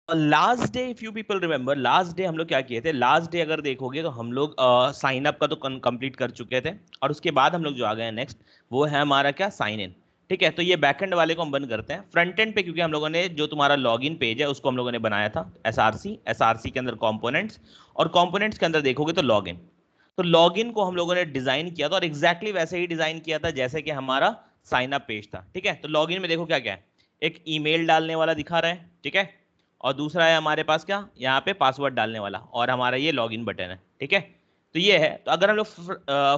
Last day, if you people remember, last day हम लोग क्या किए थे? लास्ट डे अगर देखोगे तो हम लोग साइन अप का तो कंप्लीट कर चुके थे, और उसके बाद हम लोग जो आ गए हैं नेक्स्ट, वो है हमारा क्या, साइन इन। ठीक है, तो ये बैकएंड वाले को हम बंद करते हैं। फ्रंट एंड पे क्योंकि हम लोगों ने जो तुम्हारा लॉगिन पेज है उसको हम लोगों ने बनाया था एसआरसी, एसआरसी के अंदर कंपोनेंट्स, और कंपोनेंट्स के अंदर देखोगे तो लॉगिन। तो लॉगिन को हम लोगों ने डिजाइन किया था, और एग्जैक्टली वैसे ही डिजाइन किया था जैसे कि हमारा साइन अप पेज था। ठीक है, तो लॉगिन में देखो क्या क्या है, एक ईमेल डालने वाला दिखा रहा है, ठीक है, और दूसरा है हमारे पास क्या, यहाँ पे पासवर्ड डालने वाला, और हमारा ये लॉगिन बटन है। ठीक है, तो ये है। तो अगर हम लोग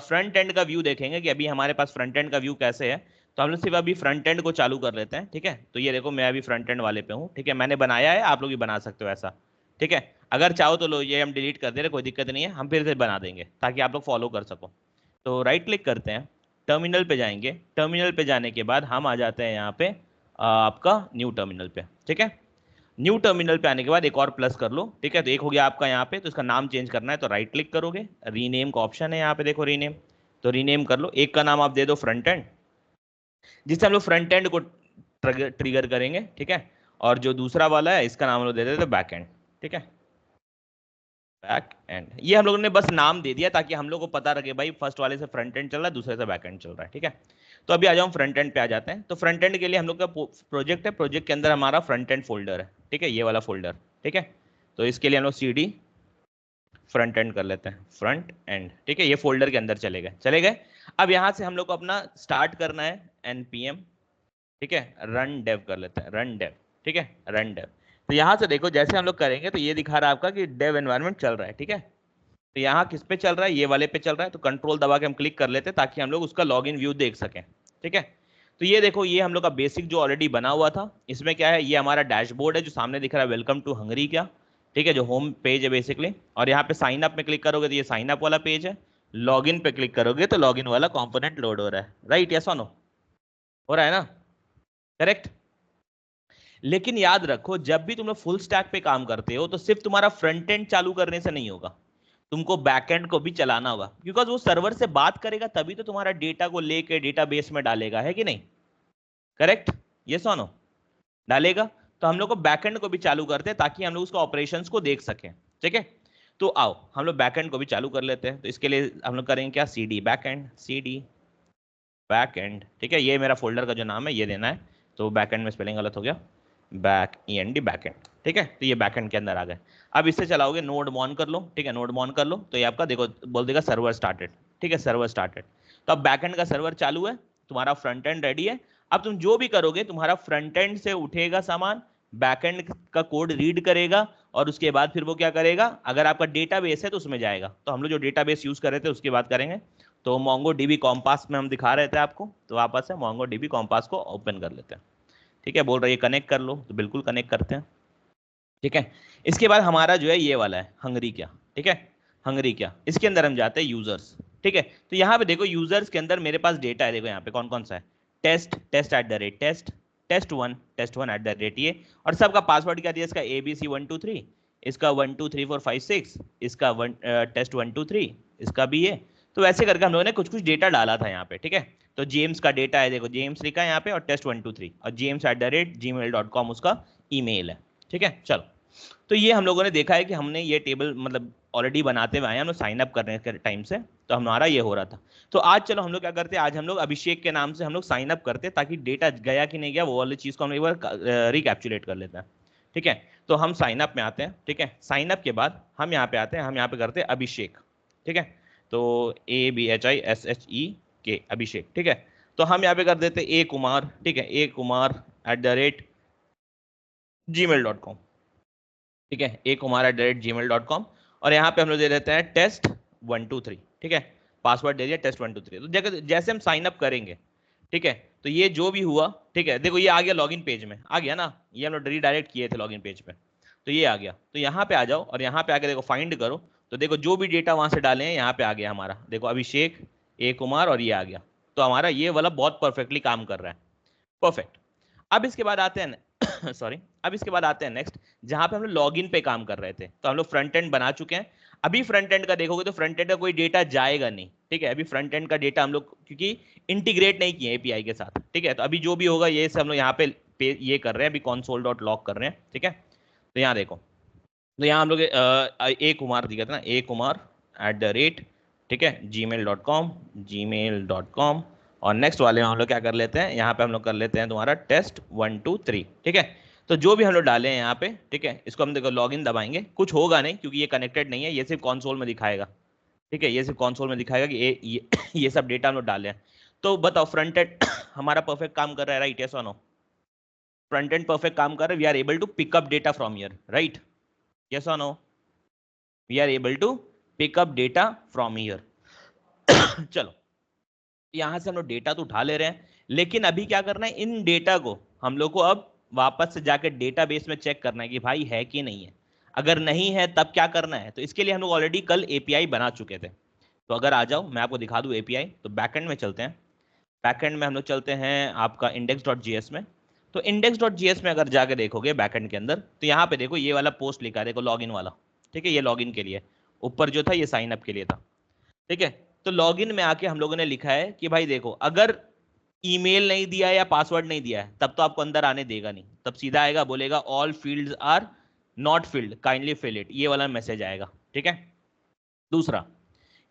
फ्रंट एंड का व्यू देखेंगे कि अभी हमारे पास फ्रंट एंड का व्यू कैसे है, तो हम लोग सिर्फ अभी फ्रंट एंड को चालू कर लेते हैं। ठीक है, तो ये देखो मैं अभी फ्रंट एंड वाले पे हूँ। ठीक है, मैंने बनाया है, आप लोग भी बना सकते हो ऐसा। ठीक है, अगर चाहो तो लो ये हम डिलीट कर दे रहे, कोई दिक्कत नहीं है, हम फिर से बना देंगे ताकि आप लोग फॉलो कर सको। तो राइट क्लिक करते हैं, टर्मिनल पे जाएंगे, टर्मिनल पे जाने के बाद हम आ जाते हैं यहाँ पे आपका न्यू टर्मिनल पे। ठीक है, न्यू टर्मिनल पे आने के बाद एक और प्लस कर लो। ठीक है, तो एक हो गया आपका यहाँ पे, तो इसका नाम चेंज करना है तो राइट क्लिक करोगे, रीनेम का ऑप्शन है यहाँ पे, देखो रीनेम, तो रीनेम कर लो। एक का नाम आप दे दो फ्रंट एंड, जिससे हम लोग फ्रंट एंड को ट्रिगर करेंगे। ठीक है, और जो दूसरा वाला है इसका नाम हम लोग दे देते बैक एंड। ठीक है, बैक एंड, ये हम लोगों ने बस नाम दे दिया ताकि हम लोग को पता रहे भाई फर्स्ट वाले से फ्रंट एंड चल रहा है, दूसरे से बैक एंड चल रहा है। ठीक है, तो अभी आ जाओ फ्रंट एंड पे आ जाते हैं। तो फ्रंट एंड के लिए हम लोग का प्रोजेक्ट है, प्रोजेक्ट के अंदर हमारा फ्रंट एंड फोल्डर है। ठीक है, ये वाला फोल्डर। ठीक है, तो इसके लिए हम लोग CD फ्रंट एंड कर लेते हैं, फ्रंट एंड। ठीक है, ये फोल्डर के अंदर चले गए, चले गए। अब यहां से हम लोग को अपना स्टार्ट करना है npm। ठीक है, रन डेव कर लेते हैं, रन डेव। ठीक है, रन डेव। तो यहां से देखो जैसे हम लोग करेंगे तो ये दिखा रहा है आपका कि डेव एनवायरनमेंट चल रहा है। ठीक है, तो यहाँ किस पे चल रहा है, ये वाले पे चल रहा है, तो कंट्रोल दबा के हम क्लिक कर लेते हैं ताकि हम लोग उसका लॉगिन व्यू देख सकें। ठीक है, तो ये देखो ये हम लोग का बेसिक जो ऑलरेडी बना हुआ था, इसमें क्या है, ये हमारा डैशबोर्ड है जो सामने दिख रहा है, वेलकम टू हंगरी क्या। ठीक है, जो होम पेज है बेसिकली, और यहाँ पे साइन अप में क्लिक करोगे तो ये साइन अप वाला पेज है, लॉगिन पे क्लिक करोगे तो लॉगिन वाला कंपोनेंट लोड हो रहा है। राइट, यस और नो, हो रहा है ना, करेक्ट। लेकिन याद रखो जब भी तुम लोग फुल स्टैक पे काम करते हो तो सिर्फ तुम्हारा फ्रंट एंड चालू करने से नहीं होगा, तुमको बैकएंड को भी चलाना होगा, क्योंकि वो सर्वर से बात करेगा तभी तो तुम्हारा डेटा को लेके डेटाबेस में डालेगा, है कि नहीं, करेक्ट, ये सोनो, डालेगा। तो हम लोग को बैकएंड को भी चालू करते हैं ताकि हम लोग उसका ऑपरेशंस को देख सकें। ठीक है, तो आओ हम लोग बैकएंड को भी चालू कर लेते हैं। तो इसके लिए हम लोग करेंगे क्या, CD बैकएंड, CD बैकएंड। ठीक है, ये मेरा फोल्डर का जो नाम है ये देना है, तो बैकएंड में स्पेलिंग गलत हो गया, बैक END बैकएंड। ठीक है, तो ये बैकएंड के अंदर आ गए। अब इससे चलाओगे नोड मॉन कर लो। ठीक है, नोड मॉन कर लो तो ये आपका देखो बोल देगा सर्वर स्टार्टेड। ठीक है, सर्वर स्टार्टेड, तो अब बैकएंड का सर्वर चालू है, तुम्हारा फ्रंट एंड रेडी है। अब तुम जो भी करोगे तुम्हारा फ्रंट एंड से उठेगा सामान, बैकएंड का कोड रीड करेगा, और उसके बाद फिर वो क्या करेगा, अगर आपका डेटाबेस है तो उसमें जाएगा। तो हम लोग जो डेटाबेस यूज कर रहे थे उसकी बात करेंगे, तो मोंगो डीबी कॉम्पास में हम दिखा रहे थे आपको, तो वापस से मोंगो डीबी कॉम्पास को ओपन कर लेते हैं। ठीक है, बोल रहा है कनेक्ट कर लो, तो बिल्कुल कनेक्ट करते हैं। ठीक है, इसके बाद हमारा जो है ये वाला है हंगरी क्या। ठीक है, हंगरी क्या, इसके अंदर हम जाते हैं यूजर्स। ठीक है, तो यहाँ पे देखो यूजर्स के अंदर मेरे पास डेटा है, देखो यहाँ पे कौन कौन सा है, test, test at the rate test, test one at the rate ये, और सबका पासवर्ड क्या दिया, इसका ABC123, इसका 123456, इसका टेस्ट 123, इसका भी ये। तो वैसे करके हम लोगों ने कुछ कुछ डेटा डाला था यहाँ पे। ठीक है, तो जेम्स का डेटा है, देखो जेम्स लिखा है यहाँ पे, और टेस्ट 123, और james@gmail.com उसका ईमेल है। ठीक है, चलो, तो ये हम लोगों ने देखा है कि हमने ये टेबल मतलब ऑलरेडी बनाते हुए आए हैं, हम लोग साइन अप करने के टाइम से, तो हमारा ये हो रहा था। तो आज चलो हम लोग क्या करते हैं, आज हम लोग अभिषेक के नाम से हम लोग साइन अप करते हैं ताकि डेटा गया कि नहीं गया वो वाली चीज को हम एक बार रिकैप्चुलेट कर लेते हैं। ठीक है, तो हम साइन अप में आते हैं। ठीक है, साइन अप के बाद हम यहाँ पे आते हैं, हम यहाँ पे करते हैं अभिषेक। ठीक है, तो ABHISHEK अभिषेक। ठीक है, तो हम यहाँ पे कर देते हैं A कुमार। ठीक है, A कुमार@gmail.com। ठीक है, A कुमार@gmail.com, और यहाँ पे हम लोग दे देते हैं टेस्ट 123। ठीक है, पासवर्ड दे दिया टेस्ट 123। तो जैसे हम साइन अप करेंगे, ठीक है, तो ये जो भी हुआ, ठीक है, देखो ये आ गया लॉगिन पेज में, आ गया ना, ये हम लोग रीडायरेक्ट किए थे लॉगिन पेज पे, तो ये आ गया। तो यहाँ पे आ जाओ और यहाँ पे आके देखो फाइंड करो, तो देखो जो भी डेटा वहां से डाले हैं यहाँ पे आ गया हमारा, देखो अभिषेक, A कुमार, और ये आ गया। तो हमारा ये वाला बहुत परफेक्टली काम कर रहा है, परफेक्ट। अब इसके बाद आते हैं सॉरी, अब इसके बाद आते हैं नेक्स्ट, जहां पे हम लोग लॉगिन पे काम कर रहे थे, तो हम लोग फ्रंट एंड बना चुके हैं। अभी फ्रंट एंड का देखोगे तो फ्रंट एंड का कोई डेटा जाएगा नहीं। ठीक है, अभी फ्रंट एंड का डेटा हम लोग क्योंकि इंटीग्रेट नहीं किए API के साथ। ठीक है, तो अभी जो भी होगा ये सब हम लोग यहाँ पे ये कर रहे हैं, अभी console.log कर रहे हैं। ठीक है, तो यहाँ देखो, तो यहाँ हम लोग ए कुमार दिया था ना, ए कुमार @ ठीक है gmail.com। और नेक्स्ट वाले में हम लोग क्या कर लेते हैं, यहाँ पे हम लोग कर लेते हैं तुम्हारा test123। ठीक है, तो जो भी हम लोग डाले हैं यहाँ पे, ठीक है, इसको हम देखो लॉगिन दबाएंगे, कुछ होगा नहीं क्योंकि ये कनेक्टेड नहीं है, ये सिर्फ कंसोल में दिखाएगा। ठीक है, ये सिर्फ कंसोल में दिखाएगा कि ये सब डेटा हम लोग डाले हैं। तो बताओ फ्रंट एंड हमारा परफेक्ट काम कर रहा है, राइट? यस और नो? फ्रंट एंड परफेक्ट काम कर रहा है, we are able to pick up data from here, right? Yes और no? We are able to pick up data from here. चलो, यहां से हम लोग डेटा तो उठा ले रहे हैं, लेकिन अभी क्या करना है, इन डेटा को हम लोग को अब वापस से जाकर डेटाबेस में चेक करना है कि भाई है कि नहीं है। अगर नहीं है तब क्या करना है, तो इसके लिए हम लोग ऑलरेडी कल एपीआई बना चुके थे। तो अगर आ जाओ मैं आपको दिखा दूं एपीआई, तो बैकएंड में चलते हैं। बैकएंड में हम लोग चलते हैं आपका index.js में। तो index.js में अगर जाके देखोगे बैकएंड के अंदर, तो यहाँ पे देखो ये वाला पोस्ट लिखा है, देखो लॉगिन वाला। ठीक है, ये लॉगिन के लिए, ऊपर जो था ये साइन अप के लिए था। ठीक है, तो लॉगिन में आके हम लोगों ने लिखा है कि भाई देखो, अगर ईमेल नहीं दिया है या पासवर्ड नहीं दिया है तब तो आपको अंदर आने देगा नहीं, तब सीधा आएगा, बोलेगा all fields are not filled, kindly fill it, ये वाला मैसेज आएगा। ठीक है, दूसरा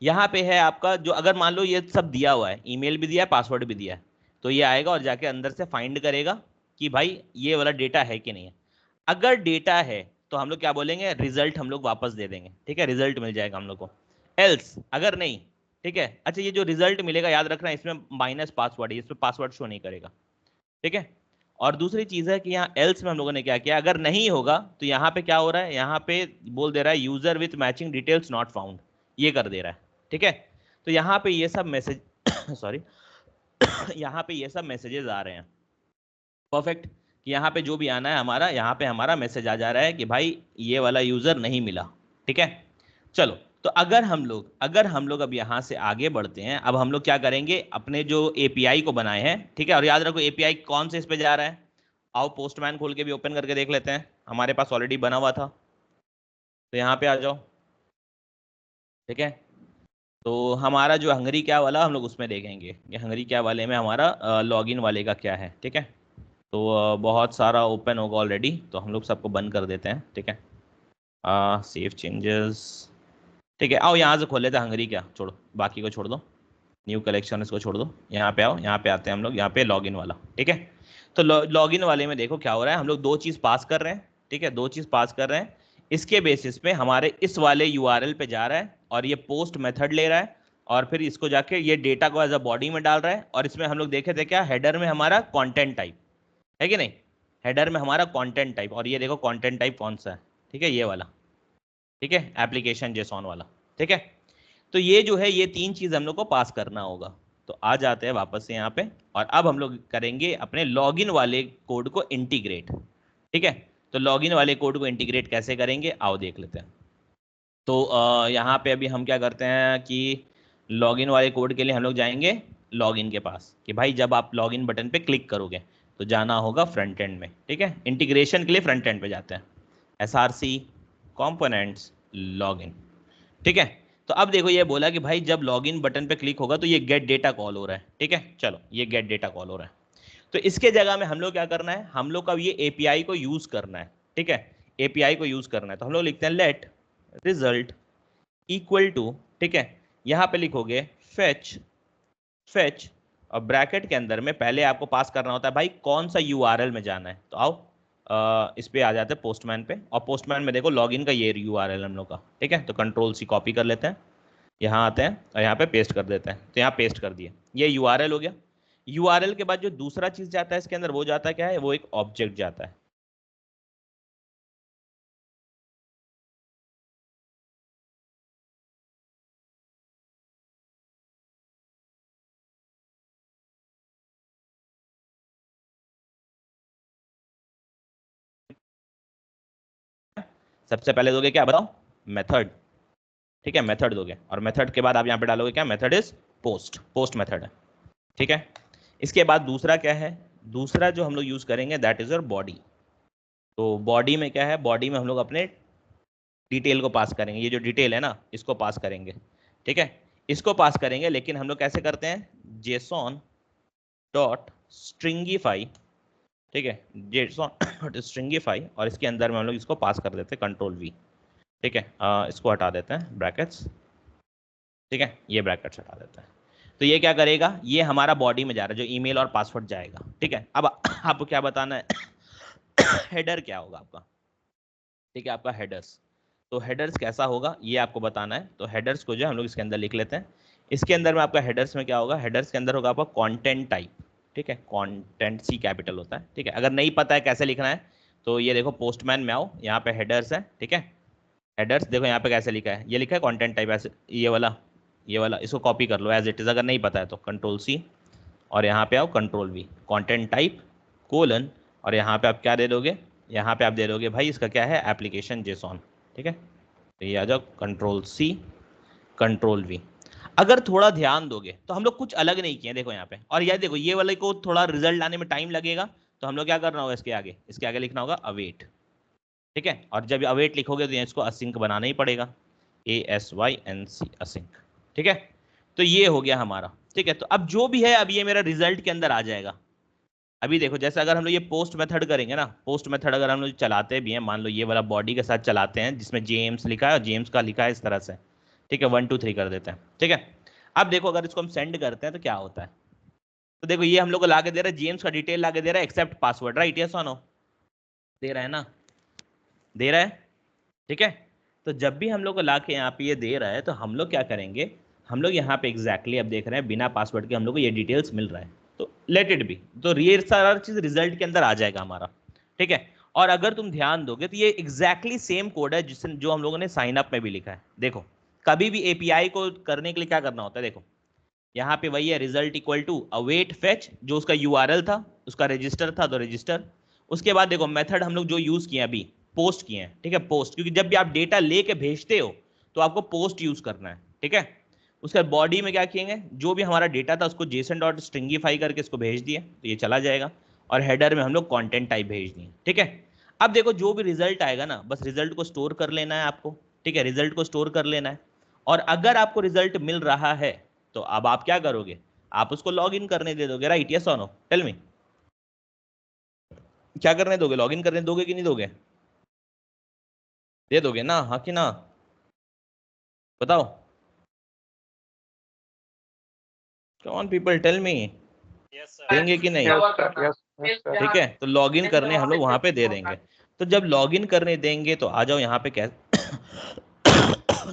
यहाँ पे है आपका जो, अगर मान लो ये सब दिया हुआ है, ईमेल भी दिया है पासवर्ड भी दिया है, तो ये आएगा और जाके अंदर से फाइंड करेगा कि भाई ये वाला डेटा है कि नहीं है। अगर डेटा है तो हम लोग क्या बोलेंगे, रिजल्ट हम लोग वापस दे देंगे। ठीक है, रिजल्ट मिल जाएगा हम लोग को। एल्स अगर नहीं, ठीक है, अच्छा ये जो रिजल्ट मिलेगा याद रखना, इसमें माइनस पासवर्ड है, इसमें पासवर्ड शो नहीं करेगा। ठीक है, और दूसरी चीज है कि यहाँ एल्स में हम लोगों ने क्या किया, अगर नहीं होगा तो यहाँ पे क्या हो रहा है, यहाँ पे बोल दे रहा है user with matching details not found, ये कर दे रहा है। ठीक है, तो यहाँ पे ये सब मैसेज सॉरी यहाँ पे ये सब मैसेजेस आ रहे हैं। परफेक्ट, कि यहाँ पे जो भी आना है हमारा, यहाँ पे हमारा मैसेज आ जा रहा है कि भाई ये वाला यूजर नहीं मिला। ठीक है, चलो, तो अगर हम लोग अब यहाँ से आगे बढ़ते हैं, अब हम लोग क्या करेंगे, अपने जो एपीआई को बनाए हैं, ठीक है, और याद रखो एपीआई कौन से इस पे जा रहा है, आओ पोस्टमैन खोल के भी ओपन करके देख लेते हैं, हमारे पास ऑलरेडी बना हुआ था। तो यहाँ पे आ जाओ। ठीक है, तो हमारा जो हंगरी क्या वाला हम लोग उसमें देखेंगे, ये हंगरी क्या वाले में हमारा लॉगिन वाले का क्या है। ठीक है, तो बहुत सारा ओपन होगा ऑलरेडी, तो हम लोग सबको बंद कर देते हैं। ठीक है, सेव चेंजेस। ठीक है, आओ यहाँ से खोल लेते हैं हंगरी, क्या छोड़ो, बाकी को छोड़ दो, न्यू कलेक्शन इसको छोड़ दो, यहाँ पे आओ, यहाँ पे आते हैं हम लोग, यहाँ पे लॉगिन वाला। ठीक है, तो लॉगिन वाले में देखो क्या हो रहा है, हम लोग दो चीज़ पास कर रहे हैं। ठीक है, दो चीज़ पास कर रहे हैं, इसके बेसिस पे हमारे इस वाले यूआरएल पे जा रहा है और ये पोस्ट मेथड ले रहा है, और फिर इसको जाके ये डेटा को एज अ बॉडी में डाल रहा है। और इसमें हम लोग देखे थे क्या, हेडर में हमारा कंटेंट टाइप है कि नहीं, हेडर में हमारा कंटेंट टाइप, और ये देखो कंटेंट टाइप कौन सा है, ठीक है, ये वाला। ठीक है, एप्लीकेशन जेसॉन वाला। ठीक है, तो ये जो है, ये तीन चीज हम लोग को पास करना होगा। तो आ जाते हैं वापस से यहाँ पे, और अब हम लोग करेंगे अपने लॉगिन वाले कोड को इंटीग्रेट। ठीक है, तो लॉगिन वाले कोड को इंटीग्रेट कैसे करेंगे, आओ देख लेते हैं। तो यहाँ पे अभी हम क्या करते हैं कि लॉगिन वाले कोड के लिए हम लोग जाएंगे लॉगिन के पास, कि भाई जब आप लॉगिन बटन पे क्लिक करोगे तो जाना होगा फ्रंट एंड में। ठीक है, इंटीग्रेशन के लिए फ्रंट एंड पे जाते हैं, SRC कंपोनेंट्स लॉगिन। ठीक है, तो अब देखो ये बोला कि भाई जब लॉगिन बटन पे क्लिक होगा तो ये गेट डेटा कॉल हो रहा है। ठीक है, चलो ये गेट डेटा कॉल हो रहा है, तो इसके जगह में हम लोग क्या करना है, हम लोग का ये एपीआई को यूज करना है। ठीक है, एपीआई को यूज करना है, तो हम लोग लिखते हैं लेट रिजल्ट इक्वल टू, ठीक है, यहाँ पे लिखोगे फेच, फेच, और ब्रैकेट के अंदर में पहले आपको पास करना होता है भाई कौन सा यूआरएल में जाना है। तो आओ इस पे आ जाते हैं पोस्टमैन पे, और पोस्टमैन में देखो लॉगिन का ये यूआरएल हम लोग का। ठीक है, तो कंट्रोल C कॉपी कर लेते हैं, यहाँ आते हैं और यहाँ पे पेस्ट कर देते हैं, तो यहाँ पेस्ट कर दिए, ये यूआरएल हो गया। यूआरएल के बाद जो दूसरा चीज जाता है इसके अंदर, वो जाता है क्या है, वो एक ऑब्जेक्ट जाता है। सबसे पहले दोगे क्या बताओ, मेथड। ठीक है, मेथड दोगे, और मेथड के बाद आप यहाँ पे डालोगे क्या, method is post, post method है। ठीक है, इसके बाद दूसरा क्या है, दूसरा जो हम लोग यूज करेंगे दैट इज योर बॉडी। तो बॉडी में क्या है, बॉडी में हम लोग अपने डिटेल को पास करेंगे, ये जो डिटेल है ना इसको पास करेंगे। ठीक है, इसको पास करेंगे, लेकिन हम लोग कैसे करते हैं, जेसॉन डॉट स्ट्रिंगीफाई। ठीक है, JSON स्ट्रिंगिफाई, और इसके अंदर में हम लोग इसको पास कर देते हैं कंट्रोल V। ठीक है, इसको हटा देते हैं ब्रैकेट्स। ठीक है, ये ब्रैकेट्स हटा देते हैं। तो ये क्या करेगा, ये हमारा बॉडी में जा रहा है, जो ईमेल और पासवर्ड जाएगा। ठीक है, अब आपको क्या बताना है हेडर क्या होगा आपका। ठीक है, आपका हेडर्स, तो हेडर्स कैसा होगा ये आपको बताना है। तो हेडर्स को जो हम लोग इसके अंदर लिख लेते हैं। इसके अंदर में आपका हेडर्स में क्या होगा, हेडर्स के अंदर होगा आपका कंटेंट टाइप। ठीक है, कंटेंट C कैपिटल होता है। ठीक है, अगर नहीं पता है कैसे लिखना है तो ये देखो पोस्टमैन में आओ, यहाँ पे हेडर्स है। ठीक है, हेडर्स देखो यहाँ पे कैसे लिखा है, ये लिखा है कंटेंट टाइप ऐसे, ये वाला इसको कॉपी कर लो एज इट इज। अगर नहीं पता है तो कंट्रोल C, और यहाँ पे आओ control V, content type colon, और यहाँ पे आप क्या दे दोगे, यहाँ पे आप दे दोगे भाई इसका क्या है, एप्लीकेशन JSON। ठीक है, तो ये आ जाओ कंट्रोल C कंट्रोल V। अगर थोड़ा ध्यान दोगे तो हम लोग कुछ अलग नहीं किए, देखो यहाँ पे, और यार देखो ये वाले को थोड़ा रिजल्ट लाने में टाइम लगेगा, तो हम लोग क्या करना होगा, इसके आगे लिखना होगा अवेट। ठीक है, और जब अवेट लिखोगे तो इसको असिंक बनाना ही पड़ेगा, ASYNC असिंक। ठीक है, तो ये हो गया हमारा। ठीक है, तो अब जो भी है अब ये मेरा रिजल्ट के अंदर आ जाएगा। अभी देखो जैसे अगर हम लोग ये पोस्ट मेथड करेंगे ना, पोस्ट मेथड अगर हम लोग चलाते भी हैं, मान लो ये वाला बॉडी के साथ चलाते हैं जिसमें जेम्स लिखा है, और जेम्स का लिखा है इस तरह से। ठीक है, 1 2 3 कर देते हैं। ठीक है, अब देखो अगर इसको हम सेंड करते हैं तो क्या होता है, तो देखो ये हम लोग को लाके दे रहा है, जेम्स का डिटेल लाके दे रहा है, एक्सेप्ट पासवर्ड, राइट, यस और नो, दे रहा है ना, दे रहा है। ठीक है, तो जब भी हम लोग को लाके यहाँ पे ये दे रहा है तो हम लोग क्या करेंगे, हम लोग यहाँ पे एग्जैक्टली अब देख रहे हैं बिना पासवर्ड के हम लोग को ये डिटेल्स मिल रहा है, तो लेट इट बी, तो ये सारा चीज रिजल्ट के अंदर आ जाएगा हमारा। ठीक है, और अगर तुम ध्यान दोगे तो ये एग्जैक्टली सेम कोड है जिस जो हम लोगों ने साइन अप में भी लिखा है। देखो कभी भी एपीआई को करने के लिए क्या करना होता है, देखो यहाँ पे वही है, result equal to await fetch, जो उसका यूआरएल था, उसका रजिस्टर था तो रजिस्टर। उसके बाद देखो मेथड हम लोग जो यूज किए अभी, पोस्ट किए हैं। ठीक है, पोस्ट, क्योंकि जब भी आप डेटा लेके भेजते हो तो आपको पोस्ट यूज करना है। ठीक है, उसके बाद बॉडी में क्या किएंगे, जो भी हमारा डेटा था उसको जेसन डॉट स्ट्रिंगिफाई करके इसको भेज दिए तो ये चला जाएगा, और हेडर में हम लोग कंटेंट टाइप भेज दिए। ठीक है, अब देखो जो भी रिजल्ट आएगा ना, बस रिजल्ट को स्टोर कर लेना है आपको। ठीक है, रिजल्ट को स्टोर कर लेना है, और अगर आपको रिजल्ट मिल रहा है तो अब आप क्या करोगे, आप उसको लॉग इन करने दे दोगे, राइट, यस और नो, टेल मी, क्या करने दोगे, लॉग इन करने दोगे कि नहीं दोगे, दे दोगे ना, हाँ कि ना, बताओ, come on people tell me, देंगे कि नहीं, ठीक है, तो लॉग इन करने हम लोग वहां पे दे देंगे। तो जब लॉग इन करने देंगे तो आ जाओ यहाँ पे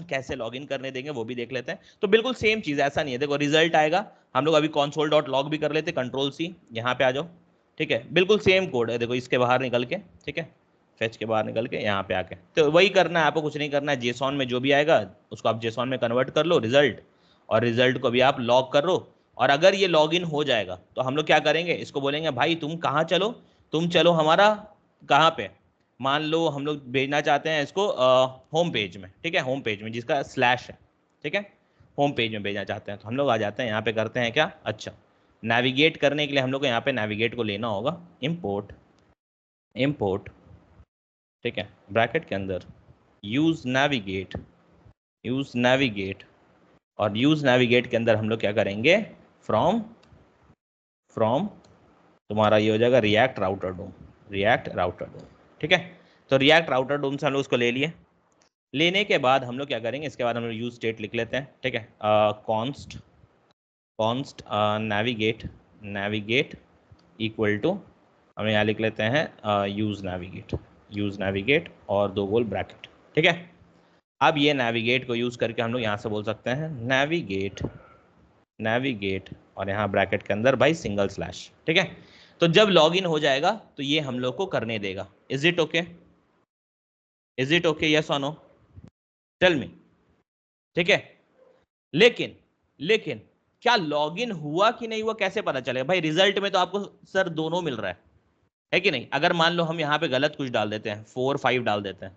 कैसे लॉग इन करने देंगे वो भी देख लेते हैं। तो बिल्कुल सेम चीज, ऐसा नहीं है, देखो रिजल्ट आएगा, हम लोग अभी console डॉट लॉग भी कर लेते, कंट्रोल C, यहाँ पे आ जाओ। ठीक है, बिल्कुल सेम कोड है, देखो इसके बाहर निकल के, ठीक है, फेच के बाहर निकल के यहाँ पे आके, तो वही करना है आपको, कुछ नहीं करना है, जेसॉन में जो भी आएगा उसको आप जेसॉन में कन्वर्ट कर लो रिजल्ट, और रिजल्ट को भी आप लॉग कर लो। और अगर ये लॉग इन हो जाएगा तो हम लोग क्या करेंगे, इसको बोलेंगे भाई तुम कहाँ चलो, तुम चलो हमारा कहाँ पे, मान लो हम लोग भेजना चाहते हैं इसको होम पेज में। ठीक है, होम पेज में जिसका स्लैश है। ठीक है, होम पेज में भेजना चाहते हैं तो हम लोग आ जाते हैं यहाँ पे, करते हैं क्या, अच्छा नेविगेट करने के लिए हम लोग को यहाँ पे नेविगेट को लेना होगा, इम्पोर्ट इम्पोर्ट, ठीक है, ब्रैकेट के अंदर यूज नेविगेट, यूज नेविगेट, और यूज नेविगेट के अंदर हम लोग क्या करेंगे, फ्रॉम फ्रॉम तुम्हारा ये हो जाएगा रिएक्ट राउटर डोम, रिएक्ट राउटर डोम। ठीक है, तो रिएक्ट राउटर डोम से हम लोग उसको ले लिए, लेने के बाद हम लोग क्या करेंगे, इसके बाद हम लोग यूज स्टेट लिख लेते हैं। ठीक है, const const navigate, navigate equal to हम यहाँ लिख लेते हैं यूज नेविगेट, यूज नेविगेट और दो गोल ब्रैकेट। ठीक है, अब ये नेविगेट को यूज करके हम लोग यहाँ से बोल सकते हैं नेविगेट, नेविगेट, और यहाँ ब्रैकेट के अंदर भाई सिंगल स्लैश। ठीक है, तो जब लॉगिन हो जाएगा तो ये हम लोग को करने देगा। Is it okay, is it okay, yes और नो, टेल मी। ठीक है, लेकिन लेकिन क्या लॉगिन हुआ कि नहीं हुआ कैसे पता चलेगा भाई, रिजल्ट में तो आपको सर दोनों मिल रहा है कि नहीं। अगर मान लो हम यहाँ पे गलत कुछ डाल देते हैं, 4 5 डाल देते हैं,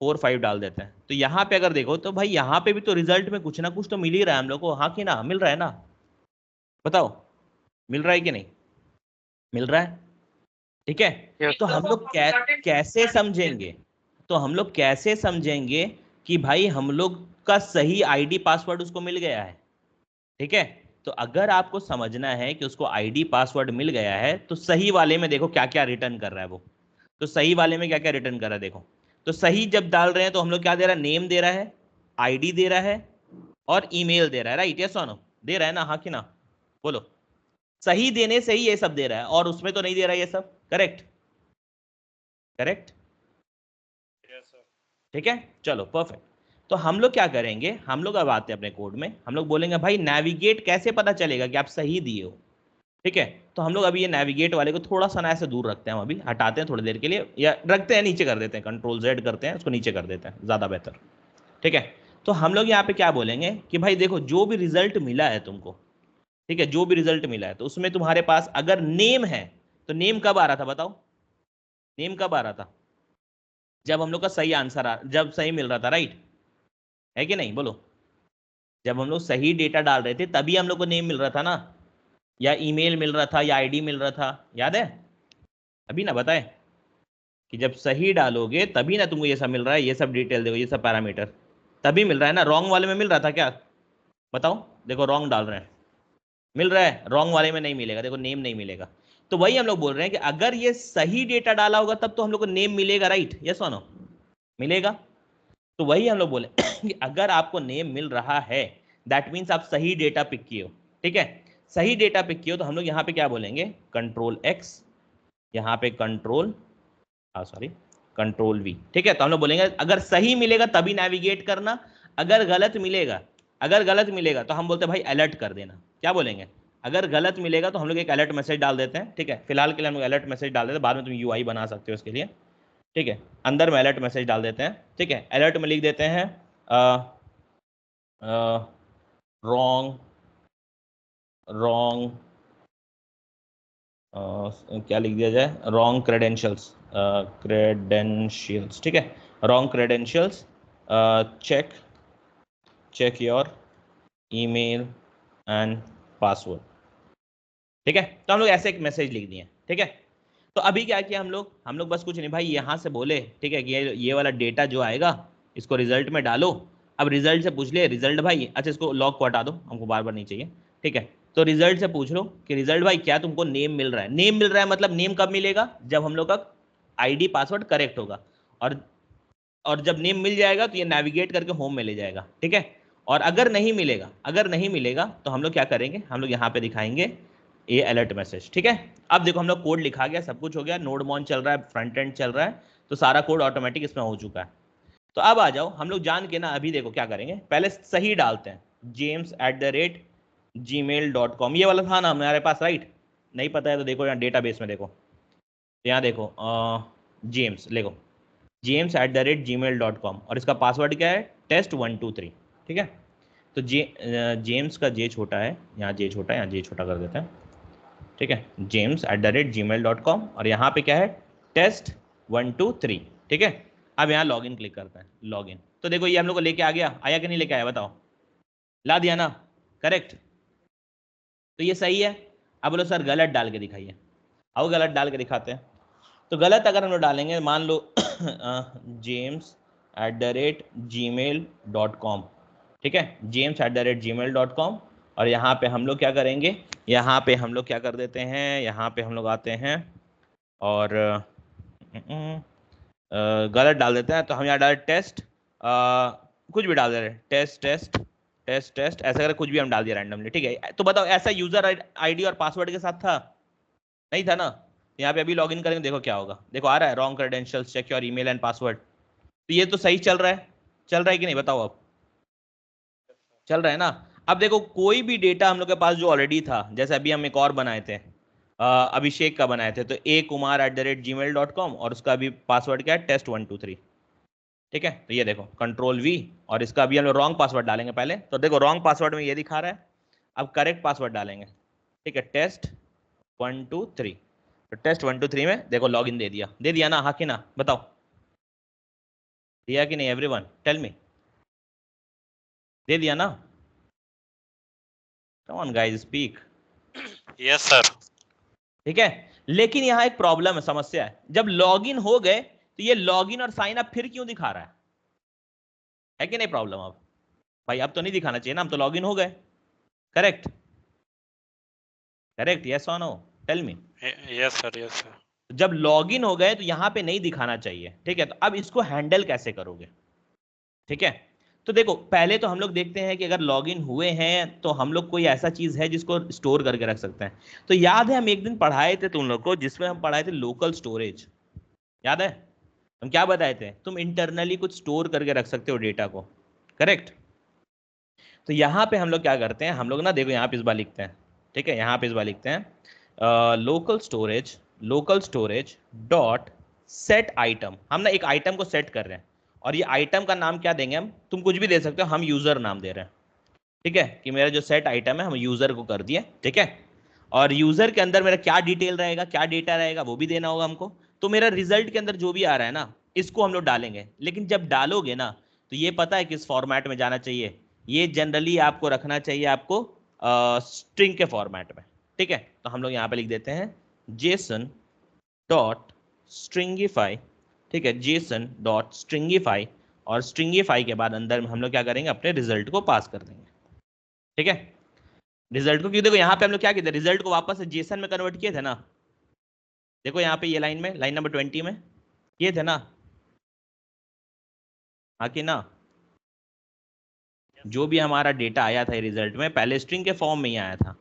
4 5 डाल देते हैं, तो यहाँ पे अगर देखो तो भाई यहाँ पे भी तो रिजल्ट में कुछ ना कुछ तो मिल ही रहा है हम लोग को, हाँ कि ना, मिल रहा है ना, बताओ मिल रहा है कि नहीं मिल रहा है। ठीक है, तो हम लोग कैसे समझेंगे, तो हम लोग कैसे समझेंगे कि भाई हम लोग का सही आईडी पासवर्ड उसको मिल गया है। ठीक है, तो अगर आपको समझना है कि उसको आईडी पासवर्ड मिल गया है तो सही वाले में देखो क्या क्या रिटर्न कर रहा है वो। तो सही वाले में क्या क्या रिटर्न कर रहा है देखो। तो सही जब डाल रहे हैं तो हम लोग क्या दे रहा है, नेम दे रहा है, आईडी दे रहा है और ईमेल दे रहा है, राइट? यस और नो? दे रहा है ना, हाँ कि ना? बोलो। सही देने से ही ये सब दे रहा है, और उसमें तो नहीं दे रहा है ये सब। करेक्ट? करेक्ट? ठीक है, चलो परफेक्ट। तो हम लोग क्या करेंगे, हम लोग अब आते हैं अपने कोड में, हम लोग बोलेंगे भाई नेविगेट कैसे पता चलेगा कि आप सही दिए हो। ठीक है, तो हम लोग अभी ये नेविगेट वाले को थोड़ा सा ना ऐसे दूर रखते हैं, हम अभी हटाते हैं थोड़ी देर के लिए, या रखते हैं नीचे कर देते हैं, कंट्रोल जेड करते हैं उसको, नीचे कर देते हैं, ज्यादा बेहतर। ठीक है, तो हम लोग यहाँ पे क्या बोलेंगे कि भाई देखो जो भी रिजल्ट मिला है तुमको, ठीक है, जो भी रिजल्ट मिला है तो उसमें तुम्हारे पास अगर नेम है तो नेम कब आ रहा था बताओ? नेम कब आ रहा था? जब हम लोग का सही आंसर जब सही मिल रहा था, राइट? है कि नहीं, बोलो। जब हम लोग सही डेटा डाल रहे थे तभी हम लोग को नेम मिल रहा था ना, या ईमेल मिल रहा था, या आईडी मिल रहा था, याद है? अभी ना बताए कि जब सही डालोगे तभी ना तुमको ये सब मिल रहा है, ये सब डिटेल देखो, ये सब पैरामीटर तभी मिल रहा है ना। रॉन्ग वाले में मिल रहा था क्या? बताओ। देखो रॉन्ग डाल रहे हैं, मिल रहा है, रॉन्ग वाले में नहीं मिलेगा, देखो नेम नहीं मिलेगा। तो वही हम लोग बोल रहे हैं कि अगर ये सही डेटा डाला होगा तब तो हम लोग को नेम मिलेगा, राइट? यस और नो? मिलेगा। तो वही हम लोग बोले कि अगर आपको नेम मिल रहा है दैट मीन्स आप सही डेटा पिक किए हो। ठीक है, सही डेटा पिक किए हो तो हम लोग यहाँ पे क्या बोलेंगे, कंट्रोल एक्स, यहाँ पे कंट्रोल सॉरी कंट्रोल वी। ठीक है, तो हम लोग बोलेंगे अगर सही मिलेगा तभी नेविगेट करना, अगर गलत मिलेगा, अगर गलत मिलेगा तो हम बोलते हैं भाई अलर्ट कर देना। क्या बोलेंगे? अगर गलत मिलेगा तो हम लोग एक अलर्ट मैसेज डाल देते हैं। ठीक है, फिलहाल के लिए हम लोग अलर्ट मैसेज डाल देते हैं, बाद में तुम यूआई बना सकते हो उसके लिए। ठीक है, अंदर में अलर्ट मैसेज डाल देते हैं। ठीक है, अलर्ट में लिख देते हैं रॉन्ग रॉन्ग क्या लिख दिया जाए, रॉन्ग क्रेडेंशियल्स, क्रेडेंशियल्स। ठीक है, wrong credentials, check check your email and password. ठीक है, तो हम लोग ऐसे एक मैसेज लिख दिए। ठीक है, तो अभी क्या किया हम लोग बस कुछ नहीं भाई, यहाँ से बोले ठीक है कि ये वाला डेटा जो आएगा इसको रिजल्ट में डालो। अब रिजल्ट से पूछ ले, रिजल्ट भाई, अच्छा इसको लॉग को हटा दो, हमको बार बार नहीं चाहिए। ठीक है, तो रिजल्ट से पूछ लो कि रिजल्ट भाई क्या तुमको नेम मिल रहा है? नेम मिल रहा है मतलब नेम कब मिलेगा? जब हम लोग का आईडी पासवर्ड करेक्ट होगा, और और जब नेम मिल जाएगा तो ये नेविगेट करके होम में ले जाएगा। ठीक है, और अगर नहीं मिलेगा, अगर नहीं मिलेगा तो हम लोग क्या करेंगे, हम लोग यहाँ पे दिखाएंगे ये अलर्ट मैसेज। ठीक है, अब देखो हम लोग कोड लिखा गया, सब कुछ हो गया, नोड मॉन चल रहा है, फ्रंट एंड चल रहा है, तो सारा कोड ऑटोमेटिक इसमें हो चुका है। तो अब आ जाओ हम लोग जान के ना, अभी देखो क्या करेंगे, पहले सही डालते हैं, james@gmail.com, ये वाला था ना हमारे पास, राइट? नहीं पता है तो देखो यहाँ डेटाबेस में देखो, यहाँ देखो जेम्स लिखो, james@gmail.com, और इसका पासवर्ड क्या है, test123। ठीक है, तो जेम्स का जे छोटा है, यहाँ जे छोटा है, यहाँ जे छोटा कर देते हैं। ठीक है, james@gmail.com, और यहाँ पे क्या है, test123। ठीक है, अब यहाँ लॉगिन क्लिक करते हैं, लॉगिन। तो देखो ये हम लोग को लेके आ गया, आया कि नहीं लेके आया बताओ? ला दिया ना? करेक्ट? तो ये सही है। अब बोलो सर गलत डाल के दिखाइए, आओ गलत डाल के दिखाते हैं। तो गलत अगर हम लोग डालेंगे, मान लो james@gmail.com। ठीक है, james@gmail.com, और यहाँ पे हम लोग क्या करेंगे, यहाँ पे हम लोग क्या कर देते हैं, यहाँ पे हम लोग आते हैं और गलत डाल देते हैं। तो हम यहाँ डाल टेस्ट, कुछ भी डाल दे रहे हैं, टेस्ट टेस्ट टेस्ट टेस्ट, ऐसा कर कुछ भी हम डाल दिया रैंडमली। ठीक है, तो बताओ ऐसा यूजर आईडी और पासवर्ड के साथ था? नहीं था ना? यहाँ पे अभी लॉगिन करेंगे, देखो क्या होगा, देखो आ रहा है wrong credentials, check your email and password. तो ये तो सही चल रहा है, चल रहा है कि नहीं बताओ? अब चल रहा है ना? अब देखो कोई भी डेटा हम लोग के पास जो ऑलरेडी था, जैसे अभी हम एक और बनाए थे, अभिषेक का बनाए थे, तो akumar@gmail.com, और उसका भी पासवर्ड क्या है, test123। ठीक है, तो ये देखो कंट्रोल वी, और इसका अभी हम लोग रॉन्ग पासवर्ड डालेंगे पहले, तो देखो रॉन्ग पासवर्ड में ये दिखा रहा है, अब करेक्ट पासवर्ड डालेंगे। ठीक है, test123, तो test123 में देखो लॉगिन दे दिया ना, हाँ कि ना बताओ? दिया कि नहीं एवरीवन, टेल मी, दे दिया ना? Come on guys speak. Yes sir. ठीक है, लेकिन यहाँ एक प्रॉब्लम है, समस्या है, जब लॉगिन हो गए तो ये लॉगिन और साइन अप फिर क्यों दिखा रहा है कि नहीं प्रॉब्लम? अब भाई अब तो नहीं दिखाना चाहिए ना, हम तो लॉगिन हो गए। करेक्ट? करेक्ट, यस और no, tell me. Yes sir, yes sir. जब लॉगिन हो गए तो यहाँ पे नहीं दिखाना चाहिए, ठीक है। तो अब इसको हैंडल कैसे करोगे, ठीक है। तो देखो पहले तो हम लोग देखते हैं कि अगर लॉगिन हुए हैं तो हम लोग कोई ऐसा चीज है जिसको स्टोर करके रख सकते हैं। तो याद है हम एक दिन पढ़ाए थे तुम लोग को, जिसमें हम पढ़ाए थे लोकल स्टोरेज, याद है? हम क्या बताए थे, तुम इंटरनली कुछ स्टोर करके रख सकते हो डेटा को, करेक्ट। तो यहाँ पे हम लोग क्या करते हैं, हम लोग ना देखो यहाँ पे इस बार लिखते हैं, ठीक है, यहाँ पे इस बार लिखते हैं local storage dot set item. हम ना एक आइटम को सेट कर रहे हैं, और ये आइटम का नाम क्या देंगे हम, तुम कुछ भी दे सकते हो, हम यूजर नाम दे रहे हैं, ठीक है। कि मेरा जो सेट आइटम है हम यूजर को कर दिए, ठीक है। और यूजर के अंदर मेरा क्या डिटेल रहेगा, क्या डेटा रहेगा, वो भी देना होगा हमको। तो मेरा रिजल्ट के अंदर जो भी आ रहा है ना, इसको हम लोग डालेंगे। लेकिन जब डालोगे ना, तो ये पता है किस फॉर्मेट में जाना चाहिए, ये जनरली आपको रखना चाहिए आपको स्ट्रिंग के फॉर्मेट में, ठीक है। तो हम लोग यहाँ पे लिख देते हैं जेसन डॉट स्ट्रिंगिफाई, ठीक है, जेसन डॉट स्ट्रिंगिफाई। और स्ट्रिंगिफाई के बाद अंदर हम लोग क्या करेंगे, अपने रिजल्ट को पास कर देंगे, ठीक है। रिजल्ट को, क्योंकि देखो यहाँ पे हम लोग क्या किए थे, रिजल्ट को वापस से जेसन में कन्वर्ट किए थे ना। देखो यहाँ पे ये लाइन में, लाइन नंबर 20 में किए थे ना, हाँ कि ना। जो भी हमारा डेटा आया था रिजल्ट में, पहले स्ट्रिंग के फॉर्म में ही आया था,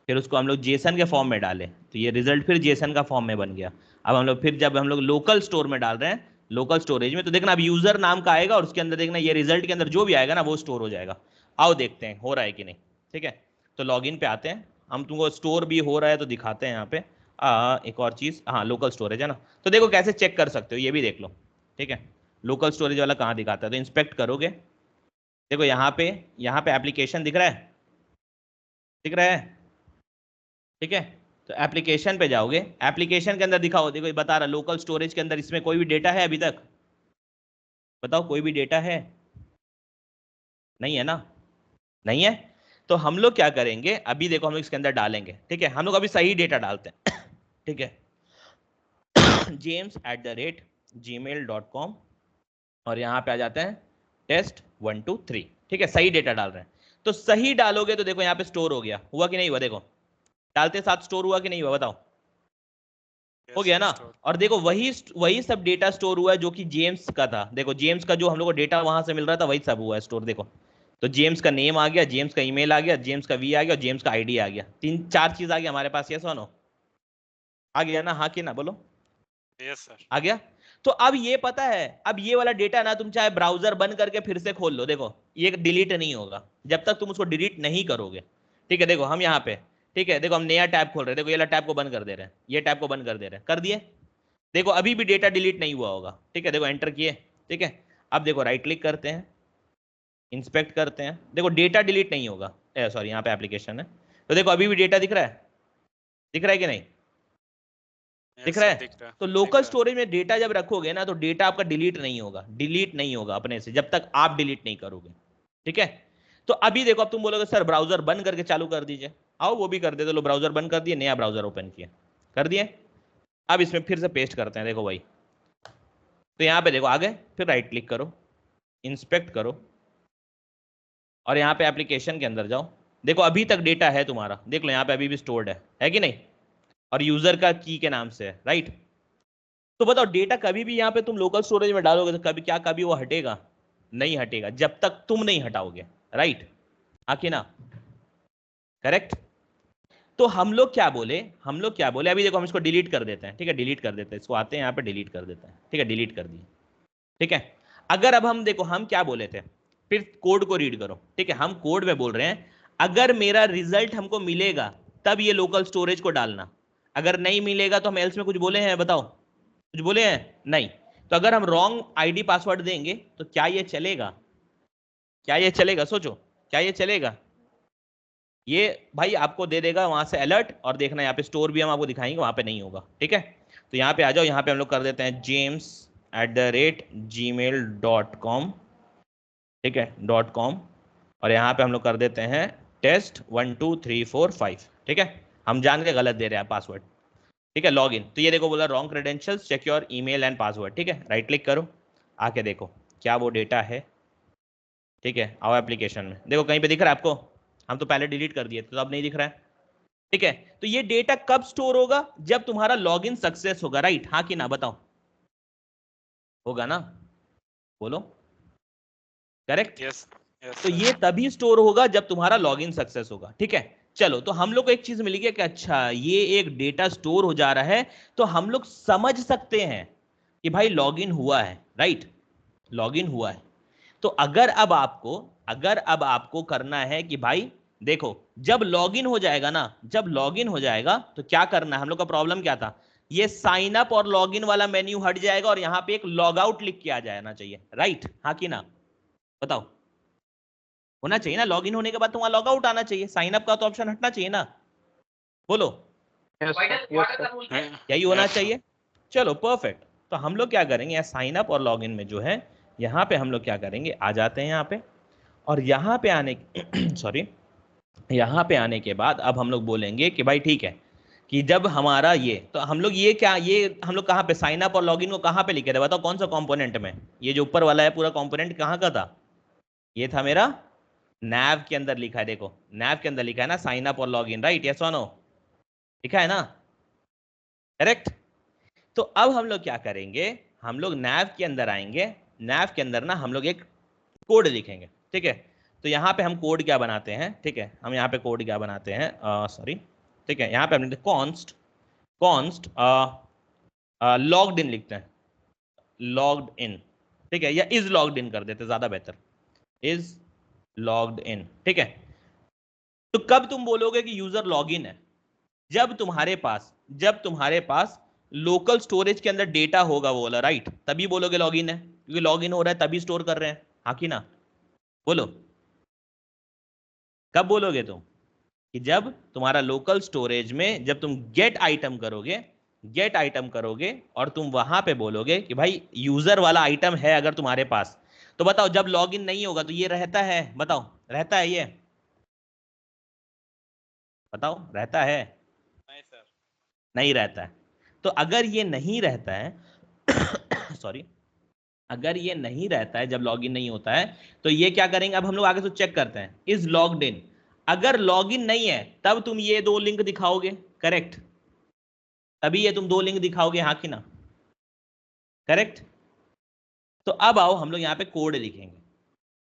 फिर उसको हम लोग जेसन के फॉर्म में डाले, तो ये रिजल्ट फिर जेसन का फॉर्म में बन गया। अब हम लोग फिर जब हम लोग लोकल स्टोर में डाल रहे हैं, लोकल स्टोरेज में, तो देखना अब यूजर नाम का आएगा, और उसके अंदर देखना ये रिजल्ट के अंदर जो भी आएगा ना वो स्टोर हो जाएगा। आओ देखते हैं हो रहा है कि नहीं, ठीक है। तो लॉग इन पे आते हैं, हम तुमको स्टोर भी हो रहा है तो दिखाते हैं यहाँ पे। एक और चीज, हाँ लोकल स्टोरेज है ना, तो देखो कैसे चेक कर सकते हो, ये भी देख लो, ठीक है। लोकल स्टोरेज वाला कहाँ दिखाता है, तो इंस्पेक्ट करोगे, देखो यहाँ पे एप्लीकेशन दिख रहा है, दिख रहा है, ठीक है। तो एप्लीकेशन पे जाओगे, एप्लीकेशन के अंदर दिखाओ, देखो ये बता रहा लोकल स्टोरेज के अंदर इसमें कोई भी डेटा है अभी तक, बताओ कोई भी डेटा है, नहीं है ना, नहीं है। तो हम लोग क्या करेंगे, अभी देखो हम लोग इसके अंदर डालेंगे, ठीक है। हम लोग अभी सही डेटा डालते हैं ठीक है, james@gmail.com, और यहाँ पे आ जाते हैं test123, ठीक है, सही डेटा डाल रहे हैं। तो सही डालोगे तो देखो यहाँ पे स्टोर हो गया, हुआ कि नहीं हुआ, देखो डालते साथ स्टोर हुआ कि नहीं हुआ, बताओ, हो गया ना। और देखो वही वही सब डेटा स्टोर हुआ है जो कि जेम्स का था, देखो जेम्स का जो हम लोग को डेटा वहां से मिल रहा था वही सब हुआ है स्टोर, देखो। तो जेम्स का नेम आ गया, जेम्स का ईमेल आ गया, जेम्स का वी आ गया, और जेम्स का आईडी आ गया, तीन चार चीज आ गया हमारे पास, यस और नो, आ गया ना, हाँ कि ना, बोलो, यस सर। आ गया। तो अब ये पता है, अब ये वाला डेटा ना तुम चाहे ब्राउजर बंद करके फिर से खोल लो, देखो ये डिलीट नहीं होगा जब तक तुम उसको डिलीट नहीं करोगे, ठीक है। देखो हम यहाँ पे, ठीक है, देखो हम नया टैब खोल रहे हैं, देखो ये वाला टैब को बंद कर दे रहे हैं, ये टैब को बंद कर दे रहे हैं, कर दिए। देखो अभी भी डेटा डिलीट नहीं हुआ होगा, ठीक है, देखो एंटर किए, ठीक है। अब देखो राइट क्लिक करते हैं, इंस्पेक्ट करते हैं, देखो डेटा डिलीट नहीं होगा, सॉरी यहाँ पे एप्लीकेशन है, तो देखो अभी भी डेटा दिख रहा है, दिख रहा है कि नहीं, दिख यस रहा सर, है। दिख रहा है, तो दिख लोकल रहा है। स्टोरेज में डेटा जब रखोगे ना, तो डेटा आपका डिलीट नहीं होगा, डिलीट नहीं होगा अपने से जब तक आप डिलीट नहीं करोगे, ठीक है। तो अभी देखो, अब तुम बोलोगे सर ब्राउजर बंद करके चालू कर दीजिए, आओ वो भी कर दे, तो लो ब्राउजर बंद कर दिए, नया ब्राउजर ओपन किया, कर दिए। अब इसमें फिर से पेस्ट करते हैं, देखो भाई, तो यहाँ पे देखो आ गए, फिर राइट क्लिक करो, इंस्पेक्ट करो, और यहाँ पे एप्लीकेशन के अंदर जाओ, देखो अभी तक डेटा है तुम्हारा, देख लो यहाँ पे अभी भी स्टोर्ड है कि नहीं, और यूजर का की के नाम से है, राइट। तो बताओ डेटा कभी भी यहाँ पे तुम लोकल स्टोरेज में डालोगे तो कभी क्या कभी वो हटेगा, नहीं हटेगा जब तक तुम नहीं हटाओगे, राइट, आके ना, करेक्ट। तो हम लोग क्या बोले, अभी देखो हम इसको डिलीट कर देते हैं, ठीक है, डिलीट कर देते हैं इसको, आते हैं यहाँ पे डिलीट कर देते हैं, ठीक है, डिलीट कर दिए, ठीक है। अगर अब हम देखो हम क्या बोले थे, फिर कोड को रीड करो, ठीक है, हम कोड में बोल रहे हैं अगर मेरा रिजल्ट हमको मिलेगा तब ये लोकल स्टोरेज को डालना, अगर नहीं मिलेगा तो हम एल्स में कुछ बोले हैं, बताओ कुछ बोले हैं, नहीं। तो अगर हम रॉन्ग आईडी पासवर्ड देंगे तो क्या ये चलेगा, क्या ये चलेगा, सोचो, क्या ये चलेगा, ये भाई आपको दे देगा वहां से अलर्ट, और देखना यहाँ पे स्टोर भी हम आपको दिखाएंगे, वहां पे नहीं होगा, ठीक है। तो यहाँ पे आ जाओ, यहाँ पे हम लोग कर देते हैं james@gmail.com, ठीक है, .com, और यहाँ पे हम लोग कर देते हैं test12345, ठीक है। हम जान के गलत दे रहे हैं पासवर्ड, ठीक है, लॉग इन, तो ये देखो बोला wrong credentials, check your email and password, ठीक है, राइट क्लिक करो, आके देखो क्या वो डेटा है, ठीक है। आओ एप्लीकेशन में, देखो कहीं पे दिख रहा है आपको, हम तो पहले डिलीट कर दिए तो अब नहीं दिख रहा है, ठीक है, तो ये डेटा कब स्टोर होगा? जब तुम्हारा लॉगिन सक्सेस होगा, राइट? हाँ कि ना बताओ, होगा ना? बोलो, करेक्ट? यस यस तो सर। ये तभी स्टोर होगा जब तुम्हारा लॉगिन सक्सेस होगा। ठीक है, चलो, तो हम लोग को एक चीज मिल गया कि अच्छा ये एक डेटा स्टोर हो जा रहा है, तो हम लोग समझ सकते हैं कि भाई लॉगिन हुआ है, राइट? लॉगिन हुआ है। तो अगर अब आपको करना है कि भाई देखो, जब लॉगिन हो जाएगा ना, जब लॉगिन हो जाएगा तो क्या करना है? हम लोग का प्रॉब्लम क्या था? ये साइन अप और लॉगिन वाला मेन्यू हट जाएगा और यहां पे एक लॉग आउट लिख के आ जाना चाहिए, राइट? हाँ कि ना बताओ, होना चाहिए ना? लॉगिन होने के बाद तुम्हारा लॉग आउट आना चाहिए, साइन अप का तो ऑप्शन हटना चाहिए ना? बोलो, यस सर। यही होना यस सर। चाहिए। चलो परफेक्ट। तो हम लोग क्या करेंगे, यहाँ साइन अप और लॉगिन में जो है, यहाँ पे हम लोग क्या करेंगे, आ जाते हैं यहाँ पे, और यहाँ पे आने सॉरी, यहाँ पे आने के बाद अब हम लोग बोलेंगे कि भाई ठीक है, कि जब हमारा ये, तो हम लोग ये क्या, ये हम लोग कहाँ पे साइन अप और लॉगिन को कहाँ पे लिखे थे बताओ? कौन सा कंपोनेंट में? ये जो ऊपर वाला है पूरा कंपोनेंट कहाँ का था? ये था मेरा नैव के अंदर लिखा है, देखो नैव के अंदर लिखा है ना साइन अप और लॉगिन, राइट? यस और नो? लिखा है ना? करेक्ट? तो अब हम लोग क्या करेंगे, हम लोग नैव के अंदर आएंगे, नैव के अंदर ना हम लोग एक कोड लिखेंगे, ठीक है? तो यहाँ पे हम कोड क्या बनाते हैं, ठीक है, हम यहाँ पे कोड क्या बनाते हैं, सॉरी, ठीक है, यहाँ पे हम लिखते हैं कॉन्स्ट, कॉन्स्ट लॉग्ड इन लिखते हैं, लॉग्ड इन, ठीक है, या इज लॉग्ड इन कर देते, ज्यादा बेहतर, इज लॉग्ड इन, ठीक है? तो कब तुम बोलोगे कि यूजर लॉगिन है? जब तुम्हारे पास लोकल स्टोरेज के अंदर डेटा होगा वो वाला, राइट? तभी बोलोगे लॉगिन है, क्योंकि लॉगिन हो रहा है तभी स्टोर कर रहे हैं, हाँ कि ना? बोलो, कब बोलोगे तुम? कि जब तुम्हारा लोकल स्टोरेज में जब तुम गेट आइटम करोगे और तुम वहां पे बोलोगे कि भाई यूजर वाला आइटम है अगर तुम्हारे पास, तो बताओ जब लॉगिन नहीं होगा तो ये रहता है? बताओ, रहता है ये? बताओ, रहता है? नहीं सर। नहीं रहता है। तो अगर ये नहीं रहता है सॉरी, अगर ये नहीं रहता है, जब लॉगिन नहीं होता है, तो ये क्या करेंगे? अब हम लोग आगे से चेक करते हैं, इज लॉग्ड इन। अगर लॉगिन नहीं है तब तुम ये दो लिंक दिखाओगे, करेक्ट? तभी ये तुम दो लिंक दिखाओगे, हाँ कि ना? करेक्ट? तो अब आओ हम लोग यहाँ पे कोड लिखेंगे,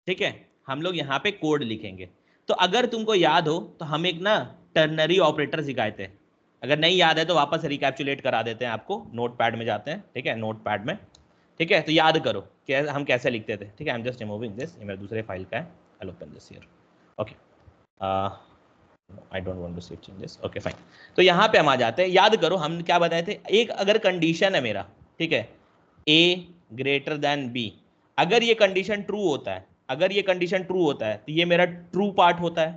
ठीक है? हम लोग यहाँ पे कोड लिखेंगे। तो अगर तुमको याद हो तो हम एक ना टर्नरी ऑपरेटर सिखाए थे, अगर नहीं याद है तो वापस रिकैप्चुलेट करा देते हैं आपको, नोट पैड में जाते हैं, ठीक है, नोट पैड में, ठीक है? तो याद करो कि हम कैसे लिखते थे, ठीक है? I am just removing this, ये मेरे दूसरे फाइल का है, I open this here, okay, I don't want to switch changes, okay fine. तो यहाँ पे हम आ जाते हैं, याद करो हम क्या बताए थे, एक अगर कंडीशन है मेरा, ठीक है, ए ग्रेटर देन बी, अगर ये कंडीशन ट्रू होता है, अगर ये कंडीशन ट्रू होता है तो ये मेरा ट्रू पार्ट होता है,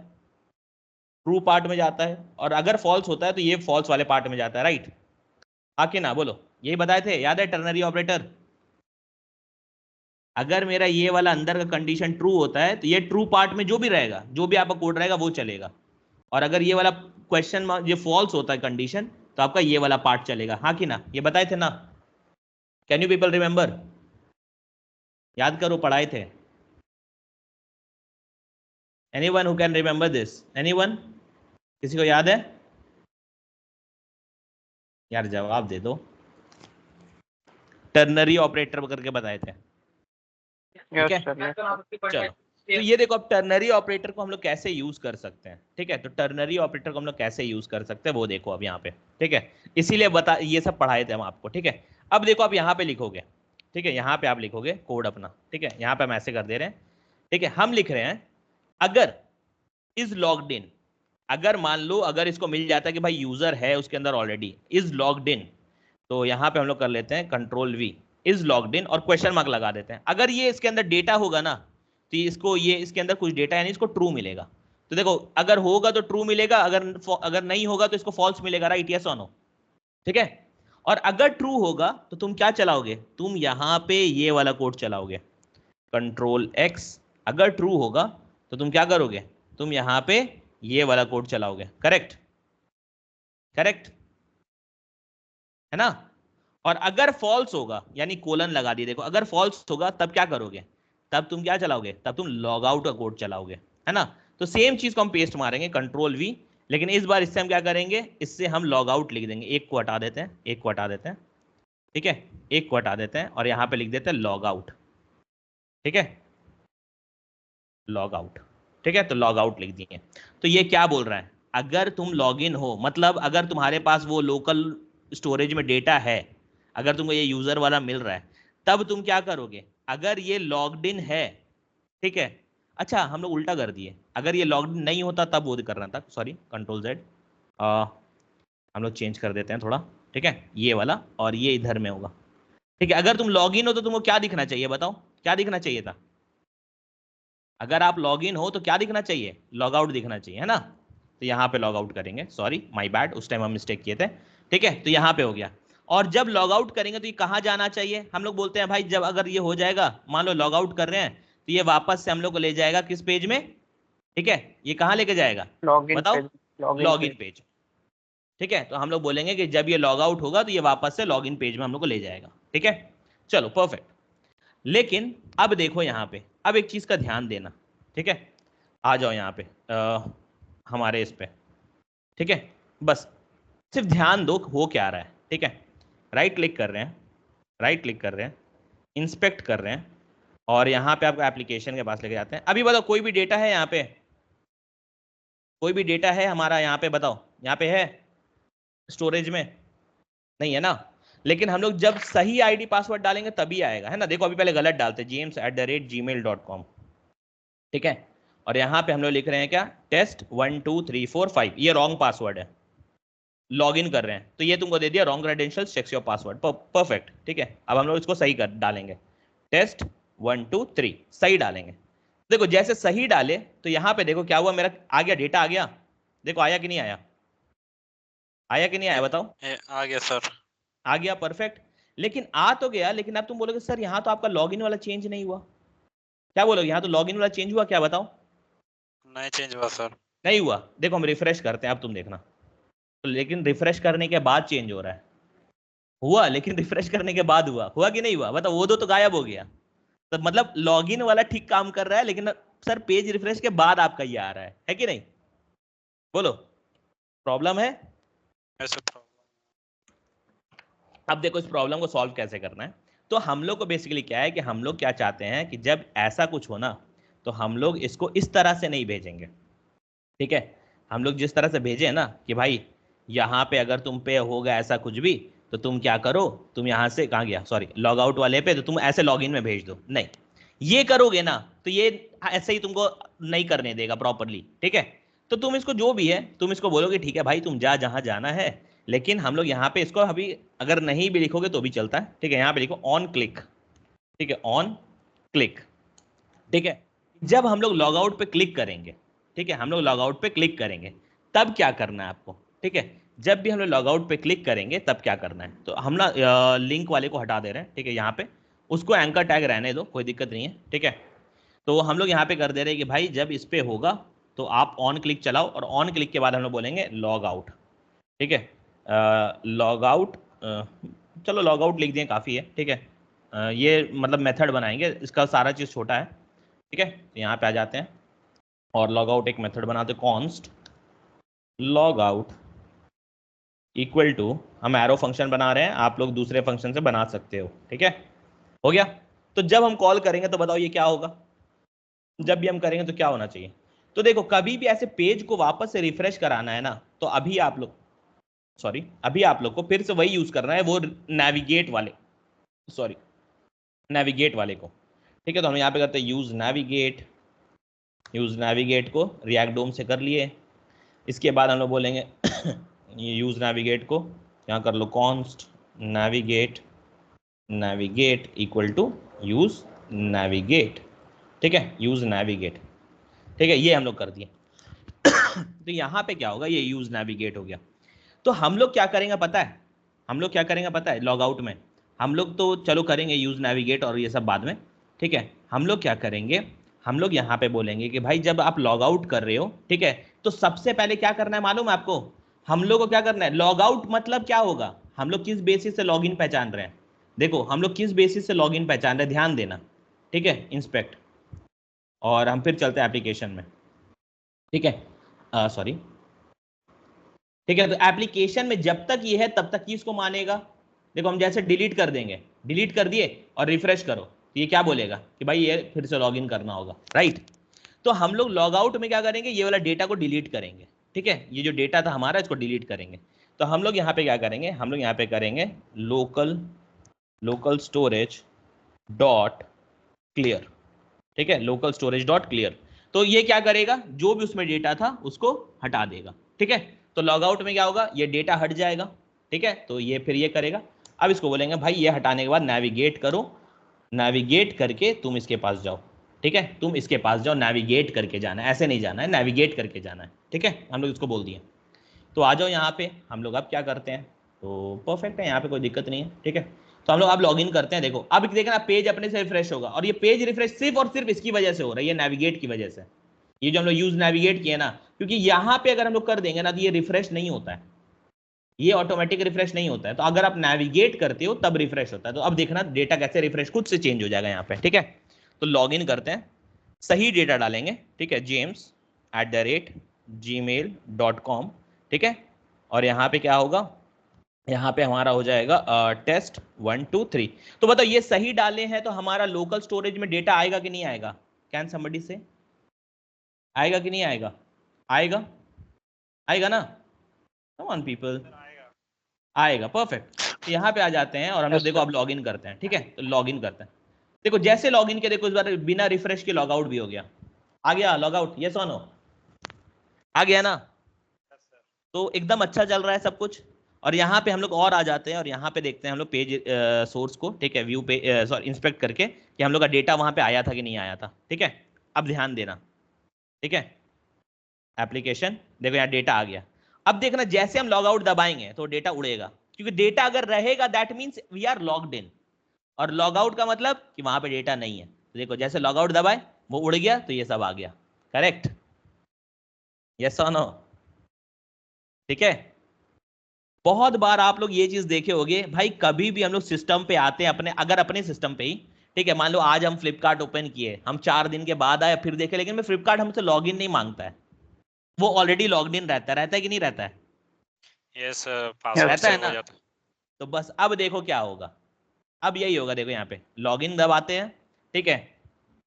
ट्रू पार्ट में जाता है, और अगर फॉल्स होता है तो ये फॉल्स वाले पार्ट में जाता है, राइट? हाँ कि ना? बोलो, यही बताए थे, याद है टर्नरी ऑपरेटर? अगर मेरा ये वाला अंदर का कंडीशन ट्रू होता है तो ये ट्रू पार्ट में जो भी रहेगा, जो भी आपका कोड रहेगा वो चलेगा, और अगर ये वाला क्वेश्चन ये फॉल्स होता है कंडीशन, तो आपका ये वाला पार्ट चलेगा, हाँ कि ना? ये बताए थे ना? Can you people remember? याद करो, पढ़ाए थे। Anyone who can remember this? Anyone? किसी को याद है? यार जवाब दे दो। टर्नरी ऑपरेटर करके बताए थे, ठीक है? चलो, तो ये देखो, अब टर्नरी ऑपरेटर को हम लोग कैसे यूज कर सकते हैं, ठीक है? तो टर्नरी ऑपरेटर को हम लोग कैसे यूज कर सकते हैं वो देखो अब यहाँ पे, ठीक है? इसीलिए बता, ये सब पढ़ाए थे हम आपको, ठीक है? अब देखो, आप यहाँ पे लिखोगे, ठीक है, यहाँ पे आप लिखोगे कोड अपना, ठीक है? यहाँ पे हम ऐसे कर दे रहे हैं, ठीक है? हम लिख रहे हैं अगर इज लॉग्ड इन, अगर मान लो अगर इसको मिल जाता है कि भाई यूजर है उसके अंदर ऑलरेडी, इज लॉग्ड इन, तो यहाँ पे हम लोग कर लेते हैं control we, is logged in, और क्वेश्चन मार्क लगा देते हैं। अगर ये इसके अंदर डेटा होगा ना, तो इसको ये इसके अंदर कुछ डेटा यानी इसको ट्रू मिलेगा। तो देखो, अगर होगा तो ट्रू मिलेगा, अगर नहीं होगा तो इसको फॉल्स मिलेगा, राइट? यस और नो? ठीक है? और अगर ट्रू होगा तो तुम क्या चलाओगे? तुम यहाँ पे ये वाला कोड चलाओगे, कंट्रोल एक्स। अगर ट्रू होगा तो तुम क्या करोगे? तुम यहाँ पे ये वाला कोड चलाओगे, करेक्ट? करेक्ट है ना? और अगर फॉल्स होगा, यानी कोलन लगा दिए, देखो अगर फॉल्स होगा तब क्या करोगे? तब तुम क्या चलाओगे? तब तुम लॉग आउट का कोड चलाओगे, है ना? तो सेम चीज को हम पेस्ट मारेंगे, कंट्रोल वी, लेकिन इस बार इससे हम क्या करेंगे, इससे हम लॉग आउट लिख देंगे, एक को हटा देते हैं, एक को हटा देते हैं, ठीक है, एक को हटा देते हैं और यहाँ पे लिख देते हैं लॉग आउट, ठीक है, लॉग आउट, ठीक है, तो लॉग आउट लिख दिए। तो ये क्या बोल रहा है, अगर तुम लॉग इन हो, मतलब अगर तुम्हारे पास वो लोकल स्टोरेज में डेटा है, अगर तुमको ये यूजर वाला मिल रहा है, तब तुम क्या करोगे, अगर ये लॉग्ड इन है, ठीक है, अच्छा हम लोग उल्टा कर दिए, अगर ये लॉग्ड इन नहीं होता तब वो करना था, सॉरी कंट्रोल जेड, हम लोग चेंज कर देते हैं थोड़ा, ठीक है, ये वाला और ये इधर में होगा, ठीक है। अगर तुम लॉग इन हो तो तुमको क्या दिखना चाहिए, बताओ क्या दिखना चाहिए था, अगर आप लॉग इन हो तो क्या दिखना चाहिए, लॉग आउट दिखना चाहिए, है ना, तो यहाँ पे लॉग आउट करेंगे, सॉरी माय बैड, उस टाइम हम मिस्टेक किए थे, ठीक है, तो यहाँ पे हो गया। और जब लॉग आउट करेंगे तो ये कहाँ जाना चाहिए, हम लोग बोलते हैं भाई जब अगर ये हो जाएगा, मान लो लॉग आउट कर रहे हैं, तो ये वापस से हम लोग को ले जाएगा किस पेज में, ठीक है, ये कहाँ लेके जाएगा, लॉगिन बताओ, पेज, लॉग इन पेज, ठीक है, तो हम लोग बोलेंगे कि जब ये लॉग आउट होगा तो ये वापस से लॉग इन पेज में हम लोग को ले जाएगा, ठीक है, चलो परफेक्ट। लेकिन अब देखो यहाँ पे, अब एक चीज का ध्यान देना, ठीक है, आ जाओ यहाँ पे हमारे इस पे, ठीक है, बस सिर्फ ध्यान दो हो क्या रहा है, ठीक है, राइट क्लिक कर रहे हैं, राइट क्लिक कर रहे हैं, इंस्पेक्ट कर रहे हैं और यहाँ पे आपको एप्लीकेशन के पास लेके जाते हैं। अभी बताओ कोई भी डेटा है यहाँ पे, कोई भी डेटा है हमारा यहाँ पे, बताओ यहाँ पे है स्टोरेज में, नहीं है ना, लेकिन हम लोग जब सही आईडी पासवर्ड डालेंगे तभी आएगा, है ना, देखो अभी पहले गलत डालते james@gmail.com, ठीक है, और यहाँ पे हम लोग लिख रहे हैं क्या, टेस्ट 1 2 3 4 5, ये रॉन्ग पासवर्ड है, लॉग इन कर रहे हैं तो ये तुमको दे दिया wrong credentials, check your password, perfect, ठीक है, अब हम लोग इसको सही कर डालेंगे, टेस्ट 1 2 3 सही डालेंगे, देखो जैसे सही डाले तो यहाँ पे देखो क्या हुआ, मेरा आ गया, डेटा आ गया, देखो आया कि नहीं आया, आया कि नहीं आया बताओ, आ गया सर। आ गया, परफेक्ट। लेकिन आ तो गया, लेकिन अब तुम बोलोगे सर यहाँ तो आपका लॉगिन वाला चेंज नहीं हुआ, क्या बोलोगे, यहाँ तो लॉगिन वाला चेंज हुआ क्या, बताओ, नहीं चेंज हुआ सर। नहीं हुआ, देखो हम रिफ्रेश करते हैं, अब तुम देखना, तो लेकिन रिफ्रेश करने के बाद चेंज हो रहा है, हुआ लेकिन रिफ्रेश करने के बाद हुआ, हुआ कि नहीं हुआ, बताओ, वो तो गायब हो गया, तो मतलब लॉगिन वाला ठीक काम कर रहा है, लेकिन सर पेज रिफ्रेश के बाद आपका ये आ रहा है कि नहीं, बोलो प्रॉब्लम है। ऐसे प्रॉब्लम। अब देखो इस प्रॉब्लम को सॉल्व कैसे करना है, तो हम लोग को बेसिकली क्या है कि हम लोग क्या चाहते हैं कि जब ऐसा कुछ हो ना, तो हम लोग इसको इस तरह से नहीं भेजेंगे, ठीक है, हम लोग जिस तरह से भेजे ना कि भाई यहाँ पे अगर तुम पे होगा ऐसा कुछ भी तो तुम क्या करो, तुम यहाँ से कहाँ गया, सॉरी लॉग आउट वाले पे, तो तुम ऐसे लॉगिन में भेज दो, नहीं, ये करोगे ना तो ये ऐसे ही तुमको नहीं करने देगा प्रॉपरली, ठीक है, तो तुम इसको जो भी है तुम इसको बोलोगे ठीक है भाई तुम जा जहाँ जाना है, लेकिन हम लोग यहाँ पे इसको अभी अगर नहीं भी लिखोगे तो भी चलता है, ठीक है, यहाँ पे लिखो ऑन क्लिक, ठीक है, ऑन क्लिक, ठीक है, जब हम लोग लॉग आउट पे क्लिक करेंगे, ठीक है, हम लोग लॉग आउट पे क्लिक करेंगे तब क्या करना है आपको, ठीक है, जब भी हम लोग लॉग आउट पे क्लिक करेंगे तब क्या करना है, तो हम ना लिंक वाले को हटा दे रहे हैं, ठीक है, यहाँ पे उसको एंकर टैग रहने दो, कोई दिक्कत नहीं है, ठीक है, तो हम लोग यहाँ पे कर दे रहे हैं कि भाई जब इस पे होगा तो आप ऑन क्लिक चलाओ, और ऑन क्लिक के बाद हम लोग बोलेंगे लॉग आउट, ठीक है, लॉग आउट, चलो लॉग आउट लिख दिए काफ़ी है, ठीक है, ये मतलब मेथड बनाएंगे, इसका सारा चीज़ छोटा है, ठीक है, तो यहाँ पे आ जाते हैं और लॉग आउट एक मेथड बनाते हैं, const log out equal to, हम एरो फंक्शन बना रहे हैं, आप लोग दूसरे फंक्शन से बना सकते हो, ठीक है, हो गया। तो जब हम कॉल करेंगे तो बताओ ये क्या होगा, जब भी हम करेंगे तो क्या होना चाहिए, तो देखो कभी भी ऐसे पेज को वापस से रिफ्रेश कराना है ना, तो अभी आप लोग अभी आप लोग को फिर से वही यूज करना है, वो नेविगेट वाले, सॉरी नेविगेट वाले को, ठीक है, तो हम यहाँ पे करते हैं यूज नेविगेट को रिएक्ट डोम से कर लिए, इसके बाद हम लोग बोलेंगे ये यूज नेविगेट को यहाँ कर लो const navigate equal to use navigate, ठीक है, यूज नेविगेट, ठीक है, ये हम लोग कर दिए तो यहाँ पे क्या होगा, ये यूज नेविगेट हो गया, तो हम लोग क्या करेंगे पता है, हम लोग क्या करेंगे पता है, लॉग आउट में हम लोग तो चलो करेंगे यूज नेविगेट और ये सब बाद में, ठीक है, हम लोग क्या करेंगे, हम लोग यहाँ पे बोलेंगे कि भाई जब आप लॉग आउट कर रहे हो, ठीक है, तो सबसे पहले क्या करना है मालूम है आपको, हम लोग को क्या करना है, लॉग आउट मतलब क्या होगा, हम लोग किस बेसिस से लॉग इन पहचान रहे हैं, देखो हम लोग किस बेसिस से लॉग इन पहचान रहे हैं, ध्यान देना, ठीक है, इंस्पेक्ट, और हम फिर चलते हैं एप्लीकेशन में, ठीक है, सॉरी ठीक है, तो एप्लीकेशन में जब तक ये है तब तक ही इसको मानेगा। देखो हम जैसे डिलीट कर देंगे, डिलीट कर दिए और रिफ्रेश करो तो ये क्या बोलेगा कि भाई ये फिर से लॉगिन करना होगा, राइट। तो हम लोग लॉग आउट में क्या करेंगे, ये वाला डेटा को डिलीट करेंगे। ठीक है, ये जो डेटा था हमारा इसको डिलीट करेंगे। तो हम लोग यहाँ पे क्या करेंगे, हम लोग यहाँ पे करेंगे लोकल स्टोरेज डॉट क्लियर। ठीक है, लोकल स्टोरेज डॉट क्लियर। तो ये क्या करेगा, जो भी उसमें डेटा था उसको हटा देगा। ठीक है, तो लॉग आउट में क्या होगा, ये डेटा हट जाएगा। ठीक है, तो ये फिर ये करेगा। अब इसको बोलेंगे भाई ये हटाने के बाद नेविगेट करो, नेविगेट करके तुम इसके पास जाओ। ठीक है, तुम इसके पास जाओ, नेविगेट करके जाना है, ऐसे नहीं जाना है, नेविगेट करके जाना है। ठीक है, हम लोग इसको बोल दिए। तो आ जाओ यहाँ पे, हम लोग अब क्या करते हैं, तो परफेक्ट है, यहाँ पे कोई दिक्कत नहीं है। ठीक है, तो हम लोग अब लॉगिन करते हैं। देखो अब देखना पेज अपने से रिफ्रेश होगा, और ये पेज रिफ्रेश सिर्फ और सिर्फ इसकी वजह से हो रहा है, ये नेविगेट की वजह से। ये जो हम लोग यूज नेविगेट किए ना, क्योंकि यहाँ पे अगर हम लोग कर देंगे ना तो ये रिफ्रेश नहीं होता है, ये ऑटोमेटिक रिफ्रेश नहीं होता है। तो अगर आप नेविगेट करते हो तब रिफ्रेश होता है। तो अब देखना डेटा कैसे रिफ्रेश खुद से चेंज हो जाएगा यहाँ पे। ठीक है, तो लॉगिन करते हैं, सही डेटा डालेंगे। ठीक है, james@gmail.com। ठीक है, और यहाँ पे क्या होगा, यहाँ पे हमारा हो जाएगा टेस्ट 1 2 3। तो बताओ ये सही डाले हैं तो हमारा लोकल स्टोरेज में डेटा आएगा कि नहीं आएगा, कैन समबडी से, आएगा कि नहीं आएगा, आएगा, आएगा ना, कम ऑन पीपल, आएगा। परफेक्ट, तो यहाँ पे आ जाते हैं और हम लोग देखो अब लॉगिन करते हैं। ठीक है, तो लॉगिन करते हैं। देखो जैसे लॉगिन के, देखो इस बार बिना रिफ्रेश के लॉग आउट भी हो गया, आ गया लॉग आउट, यस और नो, आ गया ना। तो एकदम अच्छा चल रहा है सब कुछ। और यहाँ पे हम लोग और आ जाते हैं और यहाँ पे देखते हैं हम लोग पेज सोर्स को। ठीक है, व्यू पे सॉरी इंस्पेक्ट करके कि हम लोग का डेटा वहाँ पे आया था कि नहीं आया था। ठीक है, अब ध्यान देना। ठीक है, एप्लीकेशन, देखो यहाँ डेटा आ गया। अब देखना जैसे हम लॉग आउट दबाएंगे तो डेटा उड़ेगा, क्योंकि डेटा अगर रहेगा that means we are logged in, और लॉग आउट का मतलब कि वहां पे डेटा नहीं है। तो देखो जैसे लॉग आउट दबाए वो उड़ गया, तो ये सब आ गया। करेक्ट, यस और नो। ठीक है, बहुत बार आप लोग ये चीज देखे होंगे भाई, कभी भी हम लोग सिस्टम पे आते हैं अपने, अगर अपने सिस्टम पे ही, ठीक है, मान लो आज हम फ्लिपकार्ट ओपन किए, हम 4 दिन के बाद आए फिर देखे, लेकिन फ्लिपकार्ट हमसे लॉग इन नहीं मांगता है, वो ऑलरेडी लॉग्ड इन रहता है कि नहीं रहता है, यस पासवर्ड रहता है सेव हो ना। जाता है। तो बस अब देखो क्या होगा, अब यही होगा। देखो यहाँ पे लॉगिन दबाते हैं, ठीक है,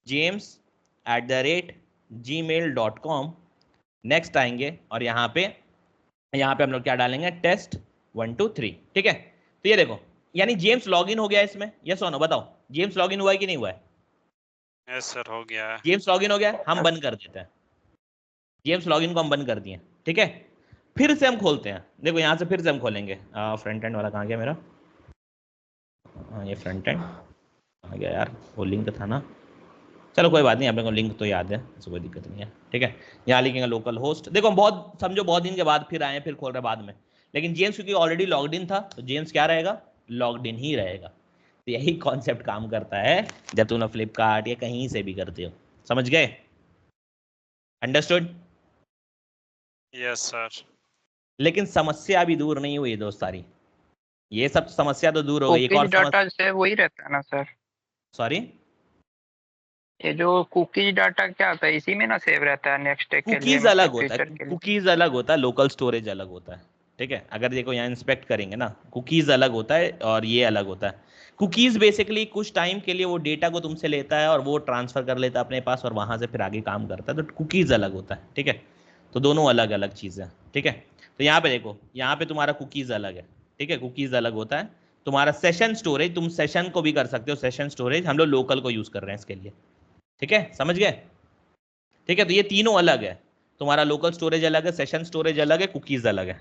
james@gmail.com, नेक्स्ट आएंगे और यहाँ पे हम लोग क्या डालेंगे, टेस्ट 1 2 3। ठीक है, तो ये देखो यानी जेम्स लॉगिन हो गया इसमें, यस और नो, बताओ जेम्स लॉगिन हुआ है कि नहीं हुआ है, यस सर हो गया है। जेम्स लॉगिन हो गया, हम बंद कर देते हैं, जेम्स लॉगिन को हम बंद कर दिए। ठीक है, फिर से हम खोलते हैं, देखो यहाँ से फिर से हम खोलेंगे, फ्रंट एंड वाला कहाँ गया मेरा, ये फ्रंट एंड आ गया यार, वो लिंक था ना, चलो कोई बात नहीं, अपने को लिंक तो याद है, ऐसे कोई दिक्कत नहीं है। ठीक है, यहाँ लिखेंगे लोकल होस्ट, देखो हम बहुत समझो बहुत दिन के बाद फिर आए, फिर खोल रहे बाद में, लेकिन जेम्स क्योंकि ऑलरेडी लॉग्ड इन था तो जेम्स क्या रहेगा, लॉग्ड इन ही रहेगा। तो यही कॉन्सेप्ट काम करता है जब तुम फ्लिपकार्ट या कहीं से भी करते हो, समझ गए, अंडरस्टूड। Yes sir. लेकिन समस्या अभी दूर नहीं हुई दोस्त सारी, ये सब समस्या तो दूर हो गई। एक कुकीज और डाटा समस्या, से वही रहता है ना सर, सॉरी, ये जो कुकीज डाटा क्या होता है इसी में ना सेव रहता है नेक्स्ट डे के लिए, कुकीज मतलब अलग होता है, फ्यूचर के लिए। कुकीज अलग होता है, लोकल स्टोरेज अलग होता है। ठीक है, अगर देखो यहाँ इंस्पेक्ट करेंगे ना, कुकीज अलग होता है और ये अलग होता है। कुकीज बेसिकली कुछ टाइम के लिए वो डेटा को तुमसे लेता है और वो ट्रांसफर कर लेता है अपने पास और वहां से फिर आगे काम करता है, तो कुकीज अलग होता है। ठीक है, तो दोनों अलग अलग चीजें हैं। ठीक है, तो यहाँ पे देखो, यहाँ पे तुम्हारा कुकीज अलग है। ठीक है, कुकीज अलग होता है। तुम्हारा सेशन स्टोरेज, तुम सेशन को भी कर सकते हो, सेशन स्टोरेज हम लोग लोकल को यूज कर रहे हैं इसके लिए। ठीक है, समझ गए। ठीक है, तो ये तीनों अलग है, तुम्हारा लोकल स्टोरेज अलग है, सेशन स्टोरेज अलग है, कुकीज अलग है।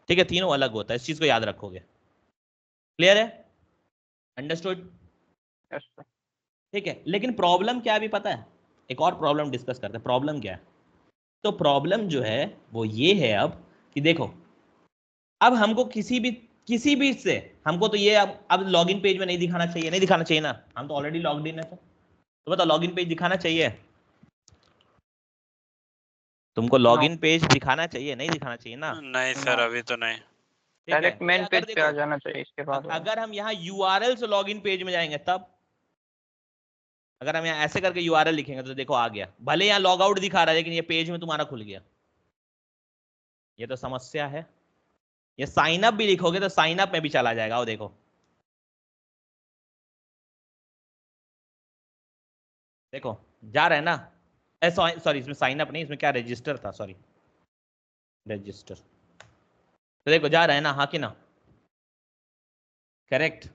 ठीक है, तीनों अलग होता है, इस चीज को याद रखोगे। क्लियर है, अंडरस्टूड। Yes sir. ठीक है, लेकिन प्रॉब्लम क्या है अभी पता है, एक और प्रॉब्लम डिस्कस करते हैं, प्रॉब्लम क्या है। तो प्रॉब्लम जो है वो ये है अब कि देखो, अब हमको किसी भी से हमको तो ये अब लॉगिन पेज में नहीं दिखाना चाहिए, नहीं दिखाना चाहिए ना, हम तो ऑलरेडी लॉग्ड इन है। तो बताओ लॉगिन पेज दिखाना चाहिए, तुमको नो, लॉगिन पेज दिखाना चाहिए, नहीं दिखाना चाहिए ना। नहीं सर अभी तो नहीं। ठीक है, डायरेक्ट ये मेन अगर पेज पे आ देखो, जाना चाहिए इसके बाद। अगर हम यहाँ यूआरएल से लॉगिन पेज में जाएंगे तब, अगर हम यहाँ ऐसे करके यूआरएल लिखेंगे तो देखो आ गया, भले यहाँ लॉग आउट दिखा रहा है लेकिन ये पेज में तुम्हारा खुल गया, ये तो समस्या है। ये साइन अप भी लिखोगे तो साइन अप में भी चला जाएगा। वो देखो, देखो जा रहा है ना। सॉरी, इसमें साइन अप नहीं, इसमें क्या रजिस्टर था, सॉरी रजिस्टर। तो देखो जा रहा है ना, हाँ कि ना, करेक्ट।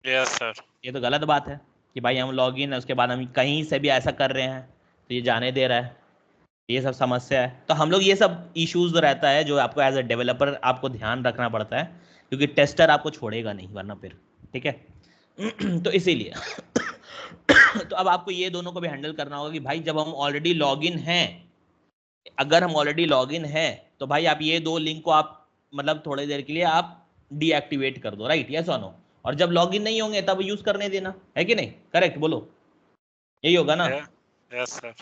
Yes sir. ये तो गलत बात है कि भाई हम लॉग इन है उसके बाद हम कहीं से भी ऐसा कर रहे हैं तो ये जाने दे रहा है, ये सब समस्या है। तो हम लोग ये सब इश्यूज रहता है जो आपको एज अ डेवलपर आपको ध्यान रखना पड़ता है, क्योंकि टेस्टर आपको छोड़ेगा नहीं वरना फिर, ठीक है। तो इसीलिए तो अब आपको ये दोनों को भी हैंडल करना होगा कि भाई जब हम ऑलरेडी लॉगिन हैं, अगर हम ऑलरेडी लॉगिन हैं तो भाई आप ये दो लिंक को आप मतलब थोड़ी देर के लिए आप डीएक्टिवेट कर दो, राइट, यस और नो। और जब लॉगिन नहीं होंगे तब यूज करने देना, है कि नहीं, करेक्ट बोलो, यही होगा ना। Yes sir.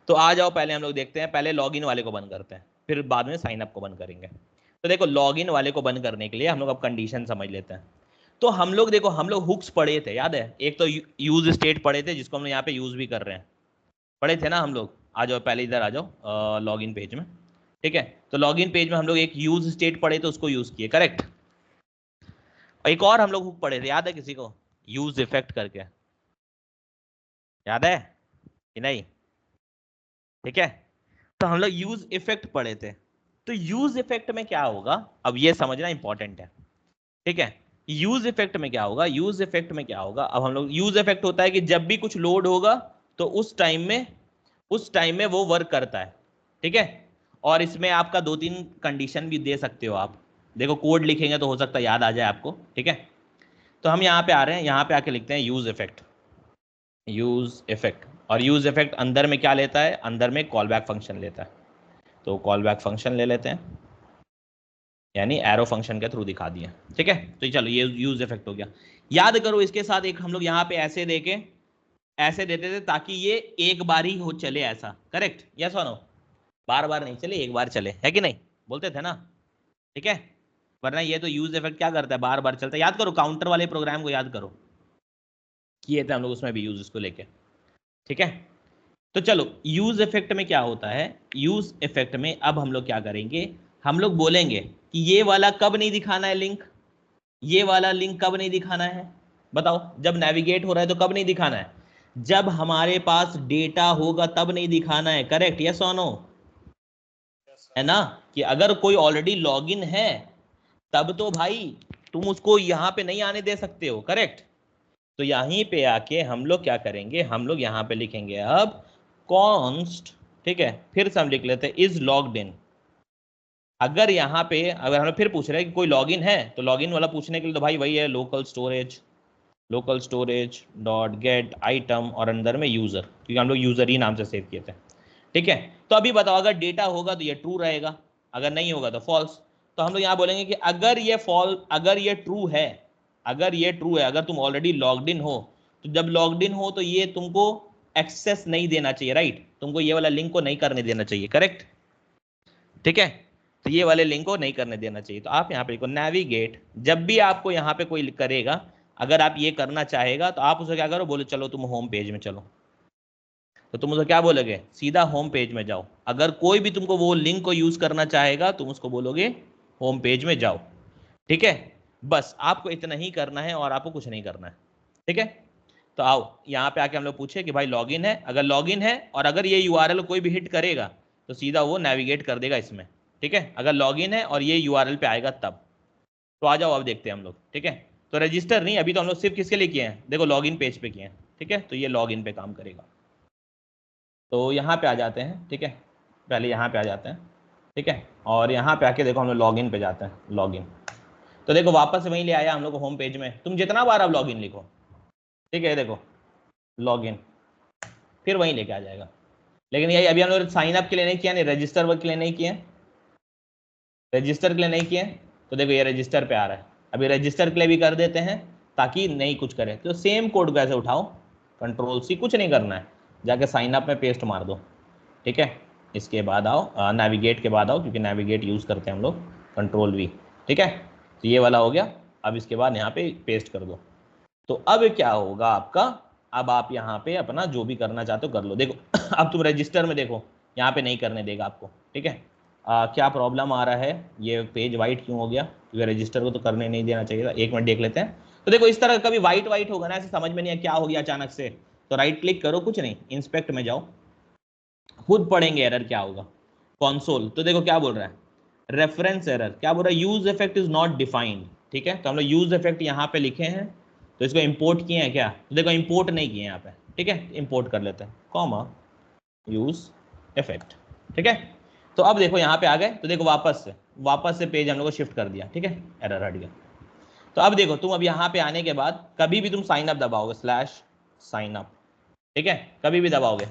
तो आ जाओ, पहले हम लोग देखते हैं, पहले लॉगिन वाले को बंद करते हैं, फिर बाद में साइन अप को बंद करेंगे। तो देखो लॉगिन वाले को बंद करने के लिए हम लोग अब कंडीशन समझ लेते हैं। तो हम लोग देखो, हम लोग हुक्स पढ़े थे, याद है, एक तो यूज स्टेट पढ़े थे जिसको हम यहाँ पे यूज भी कर रहे हैं, पढ़े थे ना हम लोग। आ जाओ पहले इधर आ जाओ लॉगिन पेज में, ठीक है। तो लॉगिन पेज में हम लोग एक यूज स्टेट पढ़े तो उसको यूज किए, करेक्ट। एक और हम लोग हुक पढ़े थे, याद है किसी को, यूज इफेक्ट करके, याद है कि नहीं, ठीक है। तो हम लोग यूज इफेक्ट पढ़े थे। तो यूज इफेक्ट में क्या होगा, अब ये समझना इंपॉर्टेंट है, ठीक है। यूज इफेक्ट में क्या होगा, यूज इफेक्ट में क्या होगा, अब हम लोग यूज इफेक्ट होता है कि जब भी कुछ लोड होगा तो उस टाइम में वो वर्क करता है, ठीक है। और इसमें आपका 2-3 कंडीशन भी दे सकते हो आप, देखो कोड लिखेंगे तो हो सकता है याद आ जाए आपको, ठीक है। तो हम यहाँ पे आ रहे हैं, यहाँ पे आके लिखते हैं यूज इफेक्ट, यूज इफेक्ट। और यूज इफेक्ट अंदर में क्या लेता है, अंदर में कॉल बैक फंक्शन लेता है। तो कॉल बैक फंक्शन ले लेते हैं, यानी एरो फंक्शन के थ्रू दिखा दिया, ठीक है। तो चलो ये यूज इफेक्ट हो गया। याद करो इसके साथ एक हम लोग यहाँ पे ऐसे देके ऐसे देते थे ताकि ये एक बार ही हो चले ऐसा, करेक्ट, यस और नो, बार बार नहीं चले, एक बार चले, है कि नहीं, बोलते थे ना, ठीक है। वरना ये तो यूज इफेक्ट क्या करता है, बार बार चलता है। याद करो काउंटर वाले प्रोग्राम को, याद करो, किए थे हम लोग उसमें भी यूज इसको लेके, ठीक है। तो चलो यूज इफेक्ट में क्या होता है, यूज इफेक्ट में अब हम लोग क्या करेंगे, हम लोग बोलेंगे कि ये वाला कब नहीं दिखाना है लिंक, ये वाला लिंक कब नहीं दिखाना है, बताओ। जब नेविगेट हो रहा है तो कब नहीं दिखाना है, जब हमारे पास डेटा होगा तब नहीं दिखाना है, करेक्ट, यस और नो, है ना। कि अगर कोई ऑलरेडी लॉगिन है तब तो भाई तुम उसको यहाँ पे नहीं आने दे सकते हो, करेक्ट। तो यहीं पे आके हम लोग क्या करेंगे, हम लोग यहाँ पे लिखेंगे अब कॉन्स्ट, ठीक है, फिर से हम लिख लेते हैं इज लॉग्ड इन। अगर यहाँ पे अगर हम लोग फिर पूछ रहे हैं कि कोई लॉगिन है, तो लॉगिन वाला पूछने के लिए तो भाई वही है, local storage dot gate item और अंदर में यूजर, क्योंकि हम लोग यूजर ही नाम से सेव किए थे, ठीक है। तो अभी बताओ अगर डेटा होगा तो ये ट्रू रहेगा, अगर नहीं होगा तो फॉल्स। तो हम लोग यहाँ बोलेंगे कि अगर ये ट्रू है, अगर तुम ऑलरेडी लॉग्ड इन हो, तो जब लॉग्ड इन हो तो ये तुमको एक्सेस नहीं देना चाहिए, राइट, तुमको ये वाला लिंक को नहीं करने देना चाहिए, करेक्ट, ठीक है। तो ये वाले लिंक को नहीं करने देना चाहिए। तो आप यहाँ पे लिखो नेविगेट, जब भी आपको यहाँ पे कोई करेगा, अगर आप ये करना चाहेगा तो आप उसे क्या करो, बोलो चलो तुम होम पेज में चलो, तो तुम उसे क्या बोलोगे, सीधा होम पेज में जाओ। अगर कोई भी तुमको वो लिंक को यूज करना चाहेगा तुम उसको बोलोगे होम पेज में जाओ, ठीक है। बस आपको इतना ही करना है और आपको कुछ नहीं करना है, ठीक है। तो आओ यहाँ पे आके हम लोग पूछे कि भाई लॉगिन है, अगर लॉगिन है और अगर ये यूआरएल कोई भी हिट करेगा तो सीधा वो नेविगेट कर देगा इसमें, ठीक है, अगर लॉगिन है और ये यूआरएल पे आएगा तब। तो आ जाओ अब देखते हैं हम लोग, ठीक है। तो रजिस्टर नहीं, अभी तो हम लोग सिर्फ किसके लिए किए हैं, देखो लॉगिन पेज पे किए हैं, ठीक है। तो ये लॉगिन पे काम करेगा। तो यहाँ पे आ जाते हैं, ठीक है, पहले यहाँ पे आ जाते हैं, ठीक है। और यहाँ पे आके देखो हम लोग लॉगिन पे जाते हैं, लॉगिन। तो देखो वापस वहीं ले आया हम लोग को होम पेज में, तुम जितना बार अब लॉगिन लिखो, ठीक है, देखो लॉगिन फिर वहीं लेके आ जाएगा। लेकिन यही अभी हम लोग साइन अप के लिए नहीं किया, नहीं रजिस्टर वर्क के लिए नहीं किए, रजिस्टर के लिए नहीं किए, तो देखो ये रजिस्टर पे आ रहा है, अभी रजिस्टर के लिए भी कर देते हैं ताकि नहीं कुछ करे। तो सेम कोड को ऐसे उठाओ, कंट्रोल सी, कुछ नहीं करना है, जाके साइन अप में पेस्ट मार दो, ठीक है। इसके बाद आओ नेविगेट के बाद आओ, क्योंकि नेविगेट यूज़ करते हैं हम लोग, कंट्रोल वी, ठीक है। तो ये वाला हो गया। अब इसके बाद यहाँ पे पेस्ट कर दो। तो अब क्या होगा आपका, अब आप यहाँ पे अपना जो भी करना चाहते हो कर लो। देखो अब तुम रजिस्टर में देखो यहाँ पे नहीं करने देगा आपको, ठीक है। क्या प्रॉब्लम आ रहा है, ये पेज वाइट क्यों हो गया, क्योंकि रजिस्टर को तो करने नहीं देना चाहिए था। एक मिनट देख लेते हैं। तो देखो इस तरह कभी वाइट वाइट होगा ना, ऐसे समझ में नहीं है क्या हो गया अचानक से, तो राइट क्लिक करो, कुछ नहीं, इंस्पेक्ट में जाओ, खुद पढ़ेंगे एरर क्या होगा। कंसोल, तो देखो क्या बोल रहा है, रेफरेंस एरर क्या बोल रहा है, use effect is not defined. ठीक है, तो हम लोग यूज इफेक्ट यहाँ पे लिखे हैं, तो इसको इंपोर्ट किए हैं क्या, तो देखो इंपोर्ट नहीं किए यहाँ पे। ठीक है, इंपोर्ट कर लेते हैं, कॉमा यूज इफेक्ट। ठीक है, तो अब देखो यहाँ पे आ गए, तो देखो वापस से पेज हम लोग को शिफ्ट कर दिया। ठीक है, एरर हट गया। तो अब देखो तुम अब यहाँ पे आने के बाद कभी भी तुम साइन अप दबाओगे, स्लैश साइन अप, ठीक है, कभी भी दबाओगे,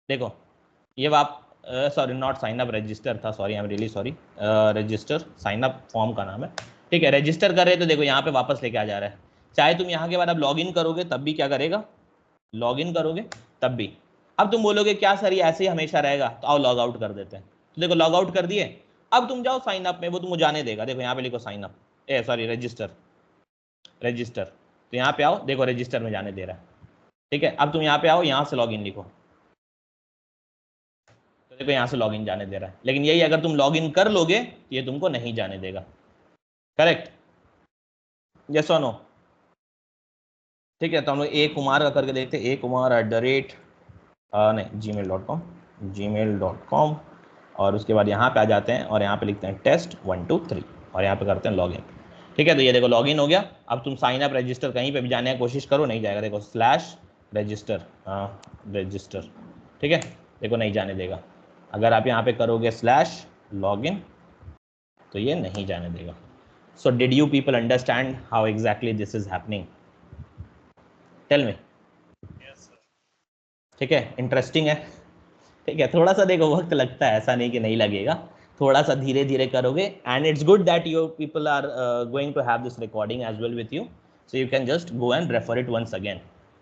देखो ये sorry not sign up, register था, sorry I am really sorry, register sign up form का नाम है। ठीक है, रजिस्टर कर रहे तो देखो यहाँ पे वापस लेके आ जा रहा है। चाहे तुम यहाँ के बाद अब लॉग इन करोगे तब भी क्या करेगा, लॉग इन करोगे तब भी। अब तुम बोलोगे क्या सर ये ऐसे ही हमेशा रहेगा, तो आओ लॉग आउट कर देते हैं। तो देखो लॉग आउट कर दिए, अब तुम जाओ साइन अप में, वो तुमको जाने देगा। देखो यहाँ पे लिखो साइन अप, सॉरी रजिस्टर, तो यहाँ पे आओ, देखो रजिस्टर में जाने दे रहा है। ठीक है, अब तुम यहाँ पे आओ, यहाँ से लॉग इन लिखो, तो देखो यहाँ से लॉगिन जाने दे रहा है। लेकिन यही अगर तुम लॉगिन कर लोगे तो ये तुमको नहीं जाने देगा। करेक्ट, यस और नो। ठीक है, तो हम लोग ए कुमार का करके देखते हैं, akumar@, नहीं gmail.com, और उसके बाद यहाँ पे आ जाते हैं और यहाँ पे लिखते हैं टेस्ट 1 2 3 और यहाँ पे करते हैं लॉगिन। ठीक है, तो ये देखो लॉगिन हो गया। अब तुम साइन अप रजिस्टर कहीं पे भी जाने की कोशिश करो, नहीं जाएगा। देखो स्लैश रजिस्टर, रजिस्टर, ठीक है, देखो नहीं जाने देगा। अगर आप यहाँ पे करोगे स्लैश लॉगिन तो ये नहीं जाने देगा। So did you people understand how exactly this is happening, tell me. Yes, sir. ठीक है, इंटरेस्टिंग है। ठीक है, थोड़ा सा देखो वक्त लगता है, ऐसा नहीं कि नहीं लगेगा, थोड़ा सा धीरे धीरे करोगे। And it's good that your people are going to have this recording as well with you, so you can just go and refer it once again,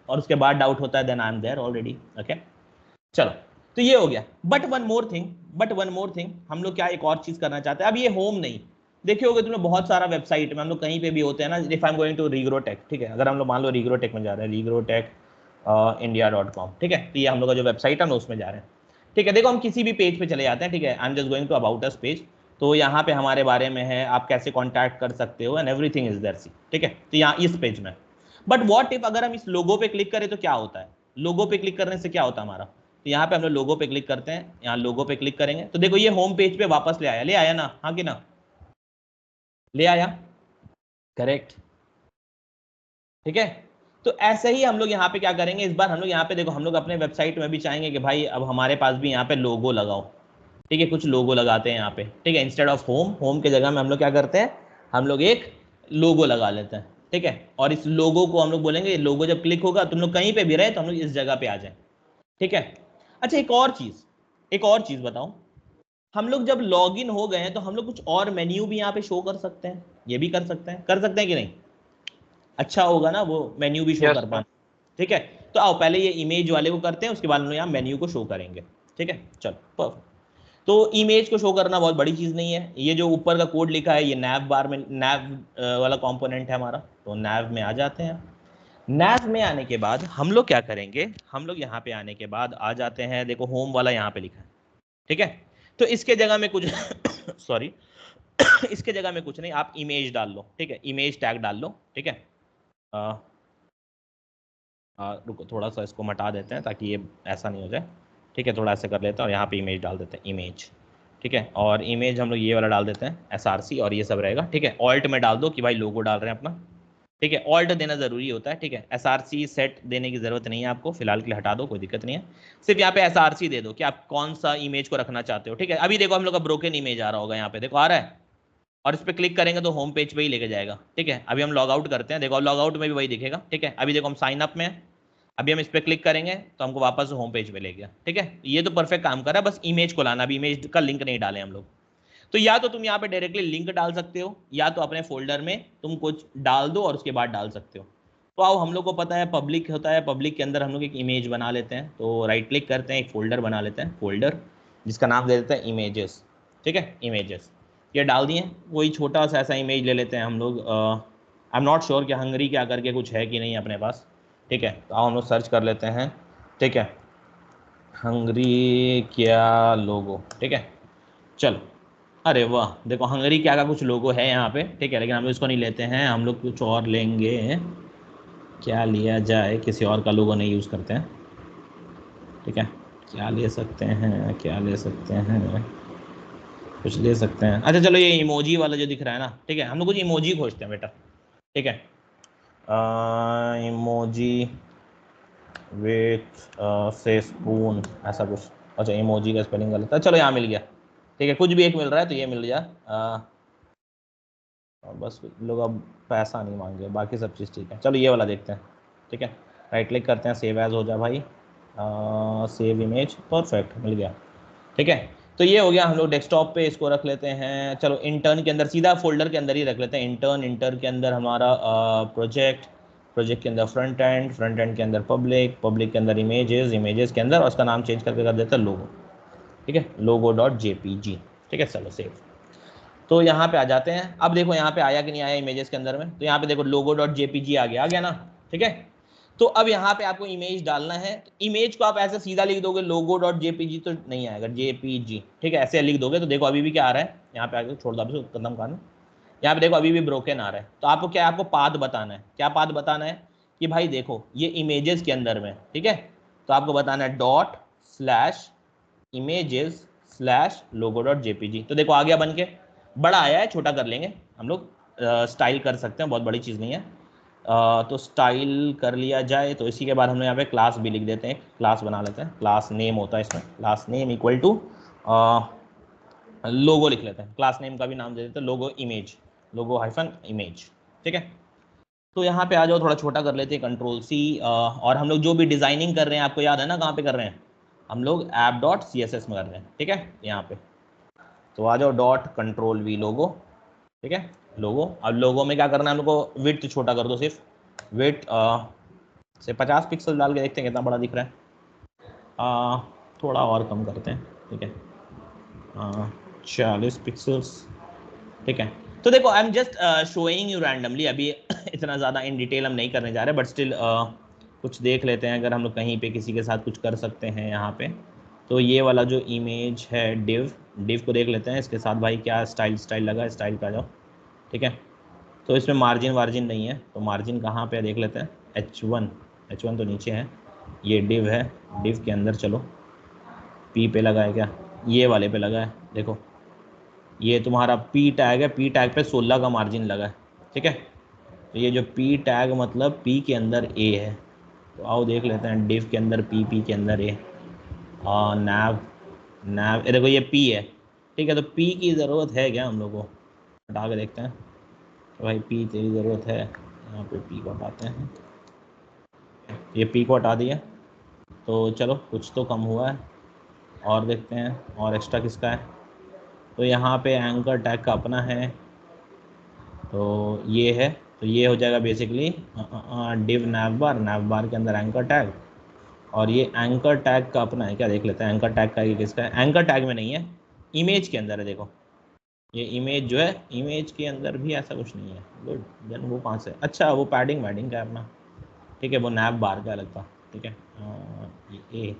और उसके बाद डाउट होता है then I am there already. Okay, चलो, तो ये हो गया। बट वन मोर थिंग, हम लोग क्या एक और चीज करना चाहते हैं। अब ये होम नहीं, देखिए होगा तुमने बहुत सारा वेबसाइट में हम लोग कहीं पे भी होते हैं ना, if I am going to रीग्रोटेक, ठीक है, अगर हम लोग मान लो रीग्रोटेक में जा रहे हैं, रीग्रोटेक india.com, ठीक है, तो ये हम लोग का जो वेबसाइट है ना उसमें जा रहे हैं। ठीक है, देखो हम किसी भी पेज पे चले जाते हैं, ठीक है, I am just going to about us page, तो यहाँ पे हमारे बारे में है, आप कैसे कॉन्टैक्ट कर सकते हो एंड एवरीथिंग इज देयर, सी, ठीक है, तो यहाँ इस पेज में। बट व्हाट इफ अगर हम इस लोगो पे क्लिक करें तो क्या होता है, लोगो पे क्लिक करने से क्या होता है हमारा, तो यहाँ पे हम लोग लोगो पे क्लिक करते हैं, यहाँ लोगो पे क्लिक करेंगे तो देखो ये होम पेज पे वापस ले आया ना, हाँ कि ना, ले आया, करेक्ट। ठीक है, तो ऐसे ही हम लोग यहाँ पे क्या करेंगे, इस बार हम लोग यहाँ पे देखो, हम लोग अपने वेबसाइट में भी चाहेंगे कि भाई अब हमारे पास भी यहाँ पे लोगो लगाओ। ठीक है, कुछ लोगो लगाते हैं यहाँ पे, ठीक है, इंस्टेड ऑफ होम के जगह में हम लोग क्या करते हैं, हम लोग एक लोगो लगा लेते हैं। ठीक है, और इस लोगो को हम लोग बोलेंगे, लोगो जब क्लिक होगा तुम लोग कहीं पे भी रहे तो हम लोग इस जगह पे आ जाए। ठीक है, अच्छा एक और चीज बताओ, हम लोग जब लॉग इन हो गए हैं तो हम लोग कुछ और मेन्यू भी यहाँ पे शो कर सकते हैं, ये भी कर सकते हैं कि नहीं, अच्छा होगा ना वो मेन्यू भी शो यस कर सर। पाना। ठीक है, तो आओ पहले ये इमेज वाले को करते हैं, उसके बाद हम लोग यहाँ मेन्यू को शो करेंगे। ठीक है, चलो परफेक्ट। तो इमेज को शो करना बहुत बड़ी चीज नहीं है, ये जो ऊपर का कोड लिखा है ये नैव बार में, नैव वाला कंपोनेंट है हमारा, तो नैव में आ जाते हैं। नैव में आने के बाद हम लोग क्या करेंगे, हम लोग यहाँ पे आने के बाद आ जाते हैं, देखो होम वाला यहाँ पे लिखा है। ठीक है, तो इसके जगह में कुछ सॉरी इसके जगह में कुछ नहीं, आप इमेज डाल लो। ठीक है, इमेज टैग डाल लो। ठीक है, रुको थोड़ा सा इसको हटा देते हैं ताकि ये ऐसा नहीं हो जाए। ठीक है, थोड़ा ऐसे कर लेते हैं और यहाँ पे इमेज डाल देते हैं, इमेज। ठीक है, और इमेज हम लोग ये वाला डाल देते हैं SRC, और ये सब रहेगा। ठीक है, ऑल्ट में डाल दो कि भाई लोगो डाल रहे हैं अपना। ठीक है, ऑल्ट देना जरूरी होता है। ठीक है, SRC सेट देने की जरूरत नहीं है आपको, फिलहाल के लिए हटा दो, कोई दिक्कत नहीं है। सिर्फ यहाँ पे SRC दे दो कि आप कौन सा इमेज को रखना चाहते हो। ठीक है, अभी देखो हम लोग का ब्रोकन इमेज आ रहा होगा, यहाँ पे देखो आ रहा है, और इस पर क्लिक करेंगे तो होम पेज पे ही लेके जाएगा। ठीक है, अभी हम लॉग आउट करते हैं, देखो लॉग आउट में भी वही दिखेगा। ठीक है, अभी देखो हम साइन अप में हैं, अभी हम इस पर क्लिक करेंगे तो हमको वापस होम पेज पे ले गया। ठीक है, ये तो परफेक्ट काम कर रहा है, बस इमेज को लाना, अभी इमेज का लिंक नहीं डाले हम लोग। तो या तो तुम यहाँ पे डायरेक्टली लिंक डाल सकते हो, या तो अपने फोल्डर में तुम कुछ डाल दो और उसके बाद डाल सकते हो। तो आओ, हम लोग को पता है पब्लिक होता है, पब्लिक के अंदर हम लोग एक इमेज बना लेते हैं, तो राइट क्लिक करते हैं, एक फोल्डर बना लेते हैं, फोल्डर जिसका नाम दे देते हैं इमेजेस। ठीक है, इमेजेस ये डाल दिए, वही छोटा सा ऐसा इमेज ले लेते हैं हम लोग। आई एम नॉट श्योर कि हंगरी क्या करके कुछ है कि नहीं अपने पास। ठीक है, तो आओ हम लोग सर्च कर लेते हैं। ठीक है, हंगरी क्या लोगो। ठीक है, चलो, अरे वाह, देखो हंगरी क्या का कुछ लोगो है यहाँ पे, ठीक है, लेकिन हम इसको नहीं लेते हैं, हम लोग कुछ और लेंगे। क्या लिया जाए, किसी और का लोगो नहीं यूज़ करते हैं, ठीक है। क्या ले सकते हैं, क्या ले सकते हैं, कुछ ले सकते हैं। अच्छा चलो, ये इमोजी वाला जो दिख रहा है ना, ठीक है, हम लोग कुछ इमोजी खोजते हैं बेटा, ठीक है। इमोजी विथ से स्पून, ऐसा कुछ। अच्छा, इमोजी का स्पेलिंग गलत है, चलो यहाँ मिल गया, ठीक है, कुछ भी एक मिल रहा है तो ये मिल गया। बस लोग अब पैसा नहीं मांगे, बाकी सब चीज़ ठीक है। चलो ये वाला देखते हैं, ठीक है, राइट क्लिक करते हैं, सेव एज हो जाए भाई, सेव इमेज, परफेक्ट, मिल गया, ठीक है। तो ये हो गया, हम लोग डेस्कटॉप पे इसको रख लेते हैं। चलो इंटर्न के अंदर, सीधा फोल्डर के अंदर ही रख लेते हैं, इंटर्न, इंटर्न के अंदर हमारा प्रोजेक्ट, प्रोजेक्ट के अंदर फ्रंट एंड, फ्रंट एंड के अंदर पब्लिक, पब्लिक के अंदर इमेजेस, इमेजेस के अंदर, और उसका नाम चेंज करके कर देता है लोगो, ठीक है, logo.jpg, ठीक है। चलो सेव। तो यहाँ पे आ जाते हैं, अब देखो यहाँ पे आया कि नहीं आया इमेजेस के अंदर में, तो यहाँ पे देखो logo.jpg आ गया ना, ठीक है। तो अब यहाँ पे आपको इमेज डालना है, तो इमेज को आप ऐसे सीधा लिख दोगे logo.jpg तो नहीं आएगा, jpg, ठीक है, ऐसे लिख दोगे तो देखो अभी भी क्या आ रहा है, यहाँ पे आगे छोड़ दो अभी कदम करना, यहाँ पे देखो अभी भी ब्रोकन आ रहा है। तो आपको क्या, आपको पाथ बताना है, क्या पाथ बताना है कि भाई देखो ये इमेजेस के अंदर में, ठीक है, तो आपको बताना है ./images/logo.jpg। तो देखो आ गया बन के, बड़ा आया है, छोटा कर लेंगे हम लोग, स्टाइल कर सकते हैं, बहुत बड़ी चीज़ नहीं है। तो स्टाइल कर लिया जाए, तो इसी के बाद हम लोग यहाँ पे क्लास भी लिख देते हैं, क्लास बना लेते हैं, क्लास नेम होता है इसमें, क्लास नेम इक्वल टू लोगो लिख लेते हैं, क्लास नेम का भी नाम दे देते हैं लोगो इमेज, लोगो हाइफन इमेज, ठीक है। तो यहाँ पे आ जाओ, थोड़ा छोटा कर लेते हैं, Ctrl+C, और हम लोग जो भी डिजाइनिंग कर रहे हैं, आपको याद है ना कहाँ पे कर रहे हैं, हम लोग app.css में कर रहे हैं, ठीक है, यहाँ पे। तो आ जाओ .Ctrl+V लोगो, ठीक है, लोगो। अब लोगो में क्या करना है हम लोग को, विड्थ छोटा कर दो, सिर्फ विड्थ से 50 पिक्सल डाल के देखते हैं कितना बड़ा दिख रहा है। थोड़ा और कम करते हैं, ठीक है, 40 पिक्सल्स, ठीक है। तो देखो आई am just showing you randomly, अभी इतना ज़्यादा इन डिटेल हम नहीं करने जा रहे, बट स्टिल कुछ देख लेते हैं, अगर हम लोग कहीं पे किसी के साथ कुछ कर सकते हैं यहाँ पे। तो ये वाला जो इमेज है डिव, डिव को देख लेते हैं, इसके साथ भाई क्या स्टाइल लगा, स्टाइल पे आ जाओ, ठीक है। तो इसमें मार्जिन वार्जिन नहीं है, तो मार्जिन कहाँ पे देख लेते हैं, H1 तो नीचे है, ये डिव है, डिव के अंदर चलो, पी पे लगा है क्या, ये वाले पे लगा है, देखो ये तुम्हारा पी टैग है, पी टैग पे 16 का मार्जिन लगा है, ठीक है। तो ये जो पी टैग मतलब पी के अंदर ए है, तो आओ देख लेते हैं डिव के अंदर पी के अंदर ए, नैव, नैव, देखो ये पी है, ठीक है। तो पी की ज़रूरत है क्या हम लोग को, हटा के देखते हैं, तो भाई पी तेरी ज़रूरत है, यहाँ पे पी को हटाते हैं, ये पी को हटा दिया, तो चलो कुछ तो कम हुआ है, और देखते हैं और एक्स्ट्रा किसका है। तो यहाँ पे एंकर टैग का अपना है, तो ये है, तो ये हो जाएगा बेसिकली डिव नैवबार के अंदर एंकर टैग, और ये एंकर टैग का अपना है क्या, देख लेते हैं एंकर टैग का ये किसका है, एंकर टैग में नहीं है, इमेज के अंदर है, देखो ये इमेज जो है, इमेज के अंदर भी ऐसा कुछ नहीं है, गुड, देन वो कहाँ से, अच्छा वो पैडिंग वैडिंग का है अपना, ठीक है, वो नैव बार का लगता, ठीक है। ये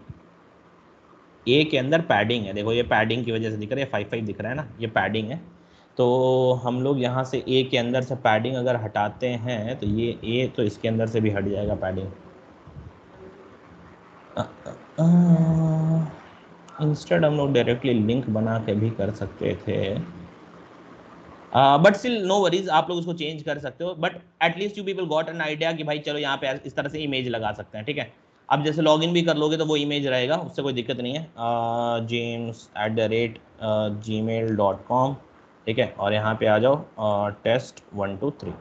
ए के अंदर पैडिंग है, देखो ये पैडिंग की वजह से दिख रहा है, 5 दिख रहा है ना, ये पैडिंग है। तो हम लोग यहाँ से ए के अंदर से पैडिंग अगर हटाते हैं, तो ये ए तो इसके अंदर से भी हट जाएगा पैडिंग। इंस्टेड हम लोग डायरेक्टली लिंक बना के भी कर सकते थे, बट स्टिल नो वरीज, आप लोग उसको चेंज कर सकते हो, but at least you people got an idea कि भाई चलो यहाँ पे इस तरह से इमेज लगा सकते हैं, ठीक है। अब जैसे लॉगिन भी कर लोगे तो वो इमेज रहेगा, उससे कोई दिक्कत नहीं है, james@gmail.com, ठीक है, और यहाँ पे आ जाओ test123,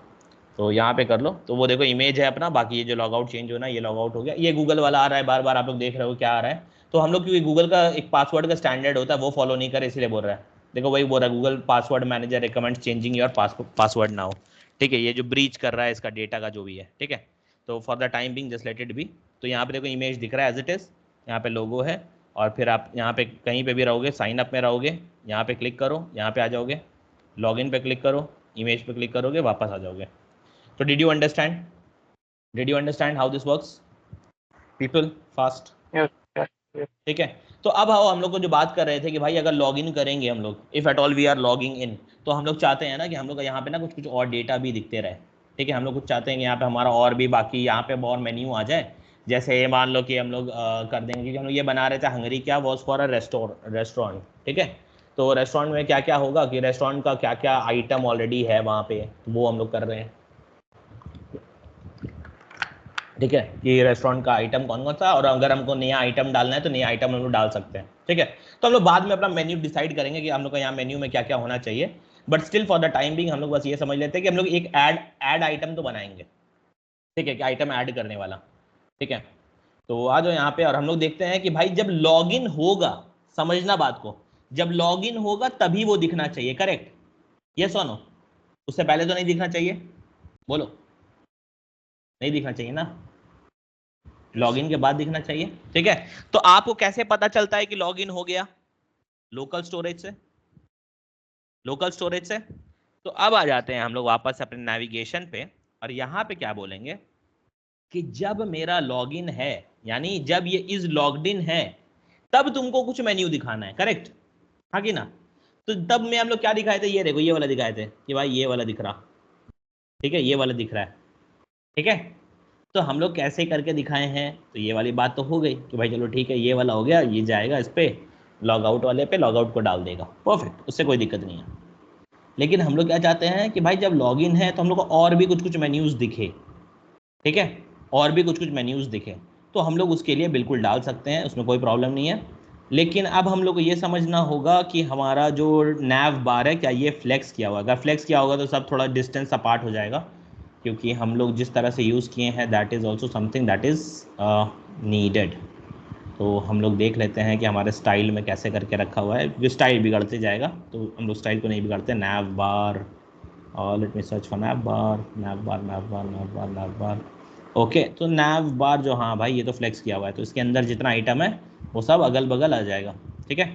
तो यहाँ पे कर लो, तो वो देखो इमेज है अपना, बाकी ये जो लॉग आउट चेंज होना, ये लॉग आउट हो गया, ये गूगल वाला आ रहा है बार बार, आप लोग देख रहे हो क्या आ रहा है। तो हम लोग क्योंकि गूगल का एक पासवर्ड का स्टैंडर्ड होता है, वो फॉलो नहीं करे, इसलिए बोल रहा है, देखो वही बोल रहा है, Google password manager recommends changing your password now, ठीक है, ये जो ब्रीच कर रहा है इसका डेटा का जो भी है, ठीक है। तो for the time being just let it be. तो यहाँ पे देखो इमेज दिख रहा है एज इट इज़, यहाँ पे लोगो है, और फिर आप यहाँ पे कहीं पे भी रहोगे, साइन अप में रहोगे, यहाँ पे क्लिक करो, यहाँ पे आ जाओगे, लॉगिन पे क्लिक करो, इमेज पे क्लिक करोगे, वापस आ जाओगे। तो did you understand how this works people, fast, Yes, yes, yes. ठीक है। तो अब आओ हम लोग को जो बात कर रहे थे कि भाई अगर लॉग इन करेंगे हम लोग, if at all we are logging in, तो हम लोग चाहते हैं ना कि हम लोग यहाँ पे ना कुछ कुछ और डेटा भी दिखते रहे, ठीक है। हम लोग कुछ चाहते हैं कि यहाँ पे हमारा और भी बाकी यहाँ पे और मेन्यू आ जाए। जैसे मान लो कि हम लोग कर देंगे, क्योंकि हम लोग ये बना रहे थे हंगरी क्या वॉज फॉर अ रेस्टोरेंट, ठीक है। तो रेस्टोरेंट में क्या क्या होगा कि रेस्टोरेंट का क्या क्या आइटम ऑलरेडी है वहाँ पे, वो हम लोग कर रहे हैं, ठीक है, कि रेस्टोरेंट का आइटम कौन कौन सा, और अगर हमको नया आइटम डालना है तो नया आइटम हम लोग डाल सकते हैं, ठीक है। तो हम लोग बाद में अपना मेन्यू डिसाइड करेंगे कि हम लोग का यहाँ मेन्यू में क्या क्या होना चाहिए, but still for the time being हम लोग बस ये समझ लेते हैं कि हम लोग एक ऐड आइटम तो बनाएंगे, ठीक है, कि आइटम ऐड करने वाला, ठीक है। तो आ जाओ यहाँ पे और हम लोग देखते हैं कि भाई जब लॉगिन होगा, समझना बात को, जब लॉगिन होगा तभी वो दिखना चाहिए, करेक्ट, यस और नो? उससे पहले तो नहीं दिखना चाहिए, बोलो, नहीं दिखना चाहिए ना, लॉगिन के बाद दिखना चाहिए, ठीक है। तो आपको कैसे पता चलता है कि लॉगिन हो गया? लोकल स्टोरेज से, लोकल स्टोरेज से। तो अब आ जाते हैं हम लोग वापस अपने नेविगेशन पे, और यहाँ पे क्या बोलेंगे कि जब मेरा लॉगिन है, यानी जब ये इज लॉग्ड इन है, तब तुमको कुछ मेन्यू दिखाना है, करेक्ट, हाँ कि ना? तो तब में हम लोग क्या दिखाए थे, ये देखो ये वाला दिखाए थे कि भाई ये वाला दिख रहा, ठीक है, ये वाला दिख रहा है, ठीक है। तो हम लोग कैसे करके दिखाए हैं, तो ये वाली बात तो हो गई कि भाई चलो ठीक है, ये वाला हो गया, ये जाएगा इस पे लॉग आउट वाले पे, लॉग आउट को डाल देगा, परफेक्ट, उससे कोई दिक्कत नहीं है। लेकिन हम लोग क्या चाहते हैं कि भाई जब लॉगिन है तो हम लोग को और भी कुछ कुछ मेन्यूज दिखे, ठीक है, और भी कुछ कुछ मेन्यूज दिखे, तो हम लोग उसके लिए बिल्कुल डाल सकते हैं, उसमें कोई प्रॉब्लम नहीं है। लेकिन अब हम लोग को ये समझना होगा कि हमारा जो नैव बार है क्या ये फ्लेक्स किया हुआ, अगर फ्लेक्स किया होगा तो सब थोड़ा डिस्टेंस अपार्ट हो जाएगा, क्योंकि हम लोग जिस तरह से यूज़ किए हैं that is also something that is needed. तो हम लोग देख लेते हैं कि हमारे स्टाइल में कैसे करके रखा हुआ है, जो स्टाइल बिगड़ते जाएगा, तो हम लोग स्टाइल को नहीं बिगाड़ते। नैव बार, और let me search for naive bar, naive bar, naive bar, naive bar, naive bar, okay. तो नैव बार जो, हाँ भाई ये तो फ्लेक्स किया हुआ है, तो इसके अंदर जितना आइटम है वो सब अगल बगल आ जाएगा, ठीक है।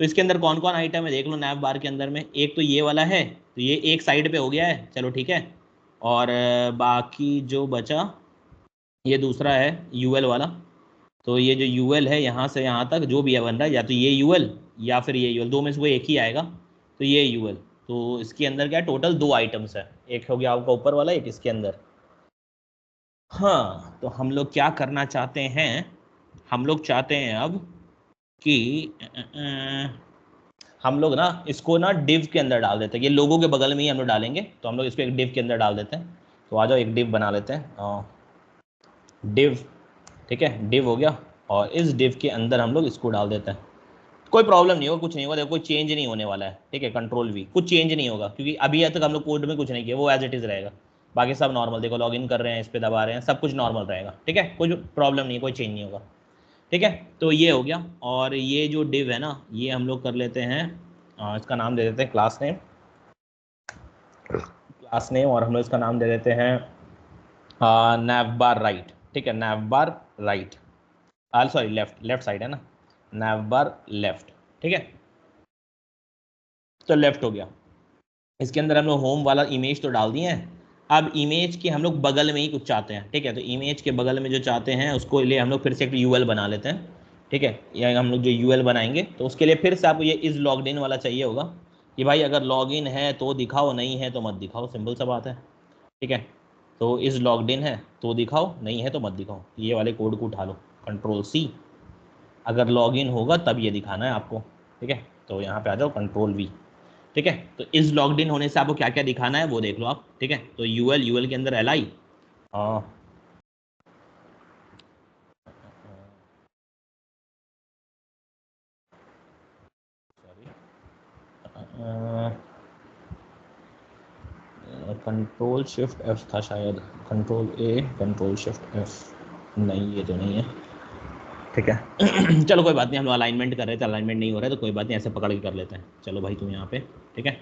तो इसके अंदर कौन कौन आइटम है देख लो नैव बार के अंदर में, एक तो ये वाला है, तो ये एक साइड पे हो गया है, चलो ठीक है। और बाकी जो बचा ये दूसरा है यूएल वाला, तो ये जो यूएल है यहाँ से यहाँ तक जो भी है बन रहा है, या तो ये यूएल या फिर ये यूएल, दो में से कोई एक ही आएगा, तो ये यूएल। तो इसके अंदर क्या है, टोटल दो आइटम्स है, एक हो गया आपका ऊपर वाला, एक इसके अंदर। हाँ, तो हम लोग क्या करना चाहते हैं, हम लोग चाहते हैं अब कि हम लोग ना इसको ना डिव के अंदर डाल देते हैं, ये लोगों के बगल में ही हम लोग डालेंगे, तो हम लोग इसको एक डिव के अंदर डाल देते हैं। तो आ जाओ एक डिव बना लेते हैं, डिव, ठीक है, डिव हो गया, और इस डिव के अंदर हम लोग इसको डाल देते हैं। कोई प्रॉब्लम नहीं होगा, कुछ नहीं होगा, देखो कोई चेंज नहीं होने वाला है, ठीक है, कंट्रोल वी, कुछ चेंज नहीं होगा, क्योंकि अभी तक हम लोग कोड में कुछ नहीं किया, वो एज इट इज़ रहेगा, बाकी सब नॉर्मल, देखो लॉगिन कर रहे हैं, इस पर दबा रहे हैं, सब कुछ नॉर्मल रहेगा, ठीक है, कोई प्रॉब्लम नहीं, कोई चेंज नहीं होगा, ठीक है। तो ये हो गया, और ये जो डिव है ना, ये हम लोग कर लेते हैं, इसका नाम दे देते हैं क्लास नेम, क्लास नेम, और हम लोग इसका नाम दे देते हैं नैव बार राइट, ठीक है, nav bar right, sorry left, left side है ना, नैव बार लेफ्ट, ठीक है। तो लेफ्ट हो गया, इसके अंदर हम लोग होम वाला इमेज तो डाल दिए हैं, अब इमेज के हम लोग बगल में ही कुछ चाहते हैं, ठीक है। तो इमेज के बगल में जो चाहते हैं उसको लिए हम लोग फिर से एक यूएल बना लेते हैं, ठीक है। या हम लोग जो यूएल बनाएंगे तो उसके लिए फिर से आपको ये इज लॉग्ड इन वाला चाहिए होगा, कि भाई अगर लॉगिन है तो दिखाओ, नहीं है तो मत दिखाओ, सिंपल सा बात है, ठीक है। तो इज लॉग्ड इन है तो दिखाओ, नहीं है तो मत दिखाओ, ये वाले कोड को उठा लो, कंट्रोल सी, अगर लॉगिन होगा तब ये दिखाना है आपको, ठीक है। तो यहाँ पे आ जाओ, कंट्रोल वी, ठीक है। तो इस लॉग्ड इन होने से आपको क्या क्या दिखाना है वो देख लो आप, ठीक है। तो यूएल, यूएल के अंदर L I, control shift F था शायद, कंट्रोल ए, कंट्रोल शिफ्ट एफ, नहीं ये तो नहीं है, ठीक है। चलो कोई बात नहीं, हम लोग अलाइनमेंट कर रहे थे, अलाइनमेंट नहीं हो रहा है तो कोई बात नहीं, ऐसे पकड़ के कर लेते हैं, चलो भाई तुम यहाँ पे, ठीक है।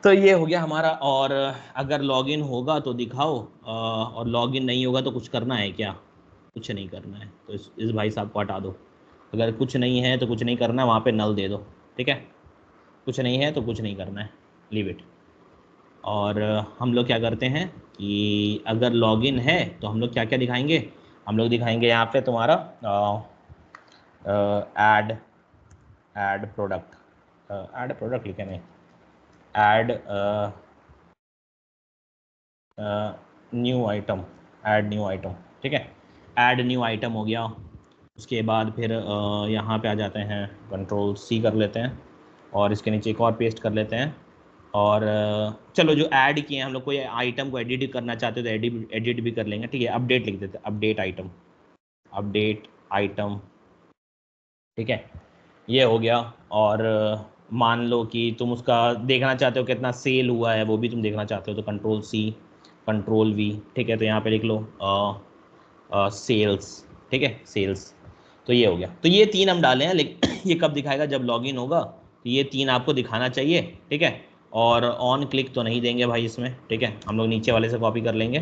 तो ये हो गया हमारा, और अगर लॉगिन होगा तो दिखाओ, और लॉगिन नहीं होगा तो कुछ करना है क्या, कुछ नहीं करना है, तो इस भाई साहब को हटा दो, अगर कुछ नहीं है तो कुछ नहीं करना है, वहाँ पे नल दे दो, ठीक है, कुछ नहीं है तो कुछ नहीं करना है, लीव इट। और हम लोग क्या करते हैं कि अगर लॉगिन है तो हम लोग क्या क्या दिखाएंगे, हम लोग दिखाएंगे यहाँ पे तुम्हारा ऐड प्रोडक्ट लिखे नहीं, add new item, add new item, ठीक है, ऐड न्यू आइटम हो गया। उसके बाद फिर यहाँ पे आ जाते हैं, कंट्रोल सी कर लेते हैं और इसके नीचे एक और पेस्ट कर लेते हैं। और चलो जो ऐड किए हैं हम लोग, कोई आइटम को एडिट करना चाहते हो तो एडिट भी कर लेंगे, ठीक है। अपडेट लिख देते हैं, अपडेट आइटम, ठीक है, ये हो गया। और मान लो कि तुम उसका देखना चाहते हो कितना सेल हुआ है, वो भी तुम देखना चाहते हो, तो कंट्रोल सी, कंट्रोल वी, ठीक है। तो यहाँ पे लिख लो सेल्स, ठीक है, सेल्स। तो ये हो गया। तो ये 3 हम डाले हैं, लेकिन ये कब दिखाएगा, जब लॉगिन होगा तो ये 3 आपको दिखाना चाहिए, ठीक है। और ऑन क्लिक तो नहीं देंगे भाई इसमें, ठीक है। हम लोग नीचे वाले से कॉपी कर लेंगे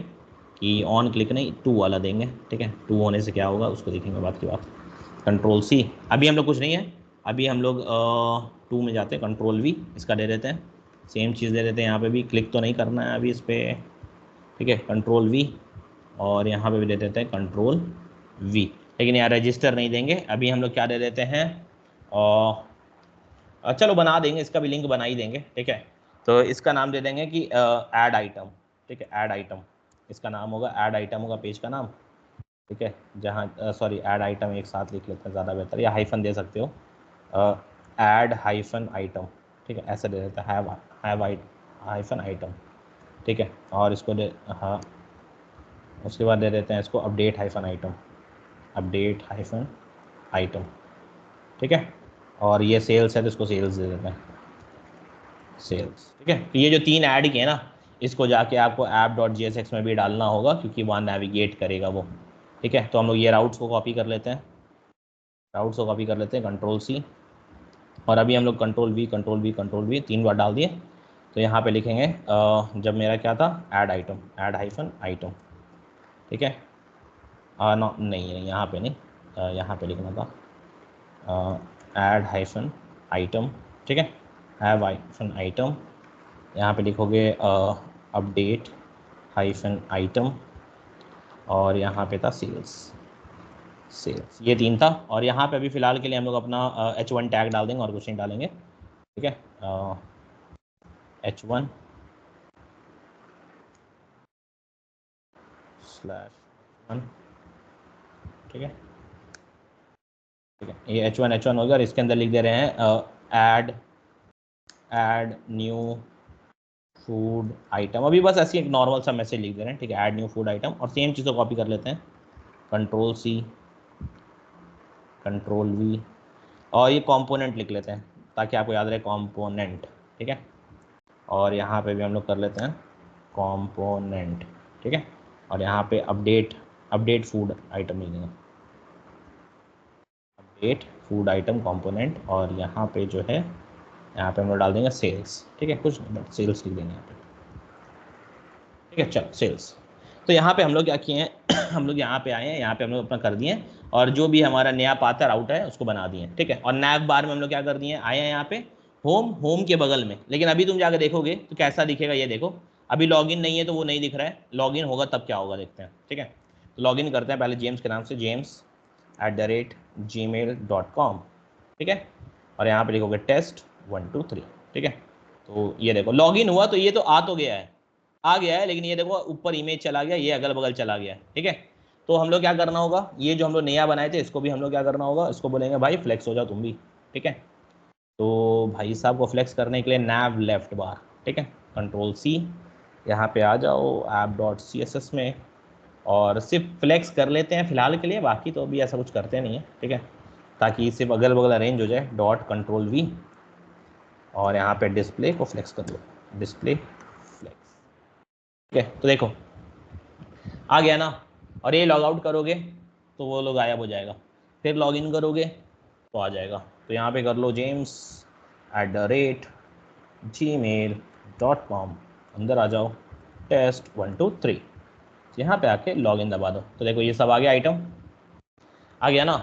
कि ऑन क्लिक नहीं, 2 वाला देंगे, ठीक है। 2 होने से क्या होगा उसको देखेंगे बात की बात। कंट्रोल सी, अभी हम लोग कुछ नहीं है, अभी हम लोग 2 में जाते हैं, कंट्रोल वी इसका दे देते हैं, सेम चीज़ दे देते हैं। यहाँ पे भी क्लिक तो नहीं करना है अभी इस पर, ठीक है, कंट्रोल वी। और यहाँ पे भी दे देते हैं कंट्रोल वी, लेकिन यहाँ रजिस्टर नहीं देंगे। अभी हम लोग क्या दे देते हैं, चलो बना देंगे, इसका भी लिंक बना ही देंगे, ठीक है। तो इसका नाम दे देंगे कि ऐड आइटम, ठीक है, ऐड आइटम इसका नाम होगा, ऐड आइटम होगा पेज का नाम, ठीक है। जहाँ सॉरी ऐड आइटम एक साथ लिख लेते हैं ज़्यादा बेहतर, या हाइफन दे सकते हो, ऐड हाइफन आइटम, ठीक है, ऐसे दे देते हैं, हैव हाइफन आइटम, ठीक है। और इसको दे, हाँ, उसके बाद दे देते हैं इसको अपडेट हाइफन आइटम, ठीक है। और ये सेल्स है तो इसको सेल्स दे देते हैं, सेल्स, ठीक है। तो ये जो 3 ऐड किए ना, इसको जाके आपको app.jsx में भी डालना होगा, क्योंकि वहाँ नेविगेट करेगा वो, ठीक है। तो हम लोग ये राउट्स को कॉपी कर लेते हैं, कंट्रोल सी। और अभी हम लोग कंट्रोल वी 3 बार डाल दिए। तो यहाँ पे लिखेंगे जब मेरा क्या था, ऐड हाइफन आइटम, ठीक है। नहीं यहाँ पे नहीं, यहाँ पे लिखना था ऐड हाइफन आइटम, ठीक है, हैव हाइफन आइटम। यहाँ पे लिखोगे अपडेट हाइफन आइटम, और यहाँ पे था सेल्स, ये 3 था। और यहाँ पे अभी फ़िलहाल के लिए हम लोग अपना H1 टैग डाल देंगे और कुछ नहीं डालेंगे, ठीक है। H1 /1, ठीक है, ये H1 होगा। और इसके अंदर लिख दे रहे हैं ऐड न्यू फूड आइटम। अभी बस ऐसी एक नॉर्मल सा मैसेज लिख दे रहे हैं, ठीक है, ऐड न्यू फूड आइटम। और सेम चीज़ को कॉपी कर लेते हैं, कंट्रोल सी, कंट्रोल वी। और ये कंपोनेंट लिख लेते हैं ताकि आपको याद रहे, कंपोनेंट, ठीक है। और यहाँ पे भी हम लोग कर लेते हैं कंपोनेंट, ठीक है। और यहाँ पे अपडेट फूड आइटम लिखेंगे, अपडेट फूड आइटम कंपोनेंट। और यहाँ पे जो है, यहाँ पे हम लोग डाल देंगे सेल्स, ठीक है, कुछ नहीं बट सेल्स लिख देंगे यहाँ पे, ठीक है। चलो सेल्स। तो यहाँ पे हम लोग क्या किए हैं हम लोग यहाँ पे आए हैं, यहाँ पे हम लोग अपना कर दिए, और जो भी हमारा नया पाथा राउट है उसको बना दिए, ठीक है। और नैव बार में हम लोग क्या कर दिए, आए हैं यहाँ पे होम के बगल में। लेकिन अभी तुम जाकर देखोगे तो कैसा दिखेगा, ये देखो, अभी लॉगिन नहीं है तो वो नहीं दिख रहा है, लॉगिन होगा तब क्या होगा देखते हैं, ठीक है। तो लॉगिन करते हैं पहले जेम्स के नाम से, james@gmail.com, ठीक है। और यहाँ पे लिखोगे test 1 2 3, ठीक है। तो ये देखो लॉगिन हुआ, तो ये तो आ गया है, लेकिन ये देखो ऊपर इमेज चला गया, ये अगल बगल चला गया, ठीक है। तो हम लोग क्या करना होगा, ये जो हम लोग नया बनाए थे इसको भी हम लोग क्या करना होगा, इसको बोलेंगे भाई फ्लेक्स हो जाओ तुम भी, ठीक है। तो भाई साहब को फ्लेक्स करने के लिए nav लेफ्ट बार, ठीक है, कंट्रोल सी, यहाँ पे आ जाओ app.css में, और सिर्फ फ्लेक्स कर लेते हैं फिलहाल के लिए, बाकी तो अभी ऐसा कुछ करते नहीं है, ठीक है, ताकि सिर्फ अगल बगल अरेंज हो जाए। कंट्रोल वी, और यहाँ पे डिस्प्ले को फ्लेक्स कर लो, डिस्प्ले फ्लेक्स, ठीक है। तो देखो आ गया ना। और ये लॉग आउट करोगे तो वो लोग गायब हो जाएगा, फिर लॉग इन करोगे तो आ जाएगा। तो यहाँ पे कर लो james@gmail.com, अंदर आ जाओ, test 1 2 3, यहाँ पे आके लॉग इन दबा दो। तो देखो ये सब आ गया, आइटम आ गया ना।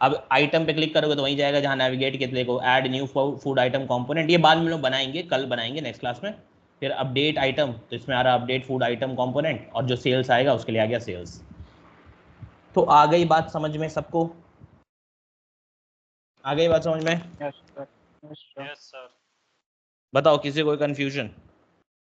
अब आइटम पे क्लिक करोगे तो वहीं जाएगा जहाँ नेविगेट के, देखो add new food item component, ये बाद में लोग बनाएंगे, कल बनाएंगे नेक्स्ट क्लास में। फिर अपडेट आइटम, तो इसमें आ रहा अपडेट फूड आइटम कंपोनेंट, और जो सेल्स आएगा उसके लिए आ गया सेल्स। तो आ गई बात समझ में सबको। आ गई बात समझ में? Yes sir, yes sir. Yes sir. बताओ किसी कोई कंफ्यूजन?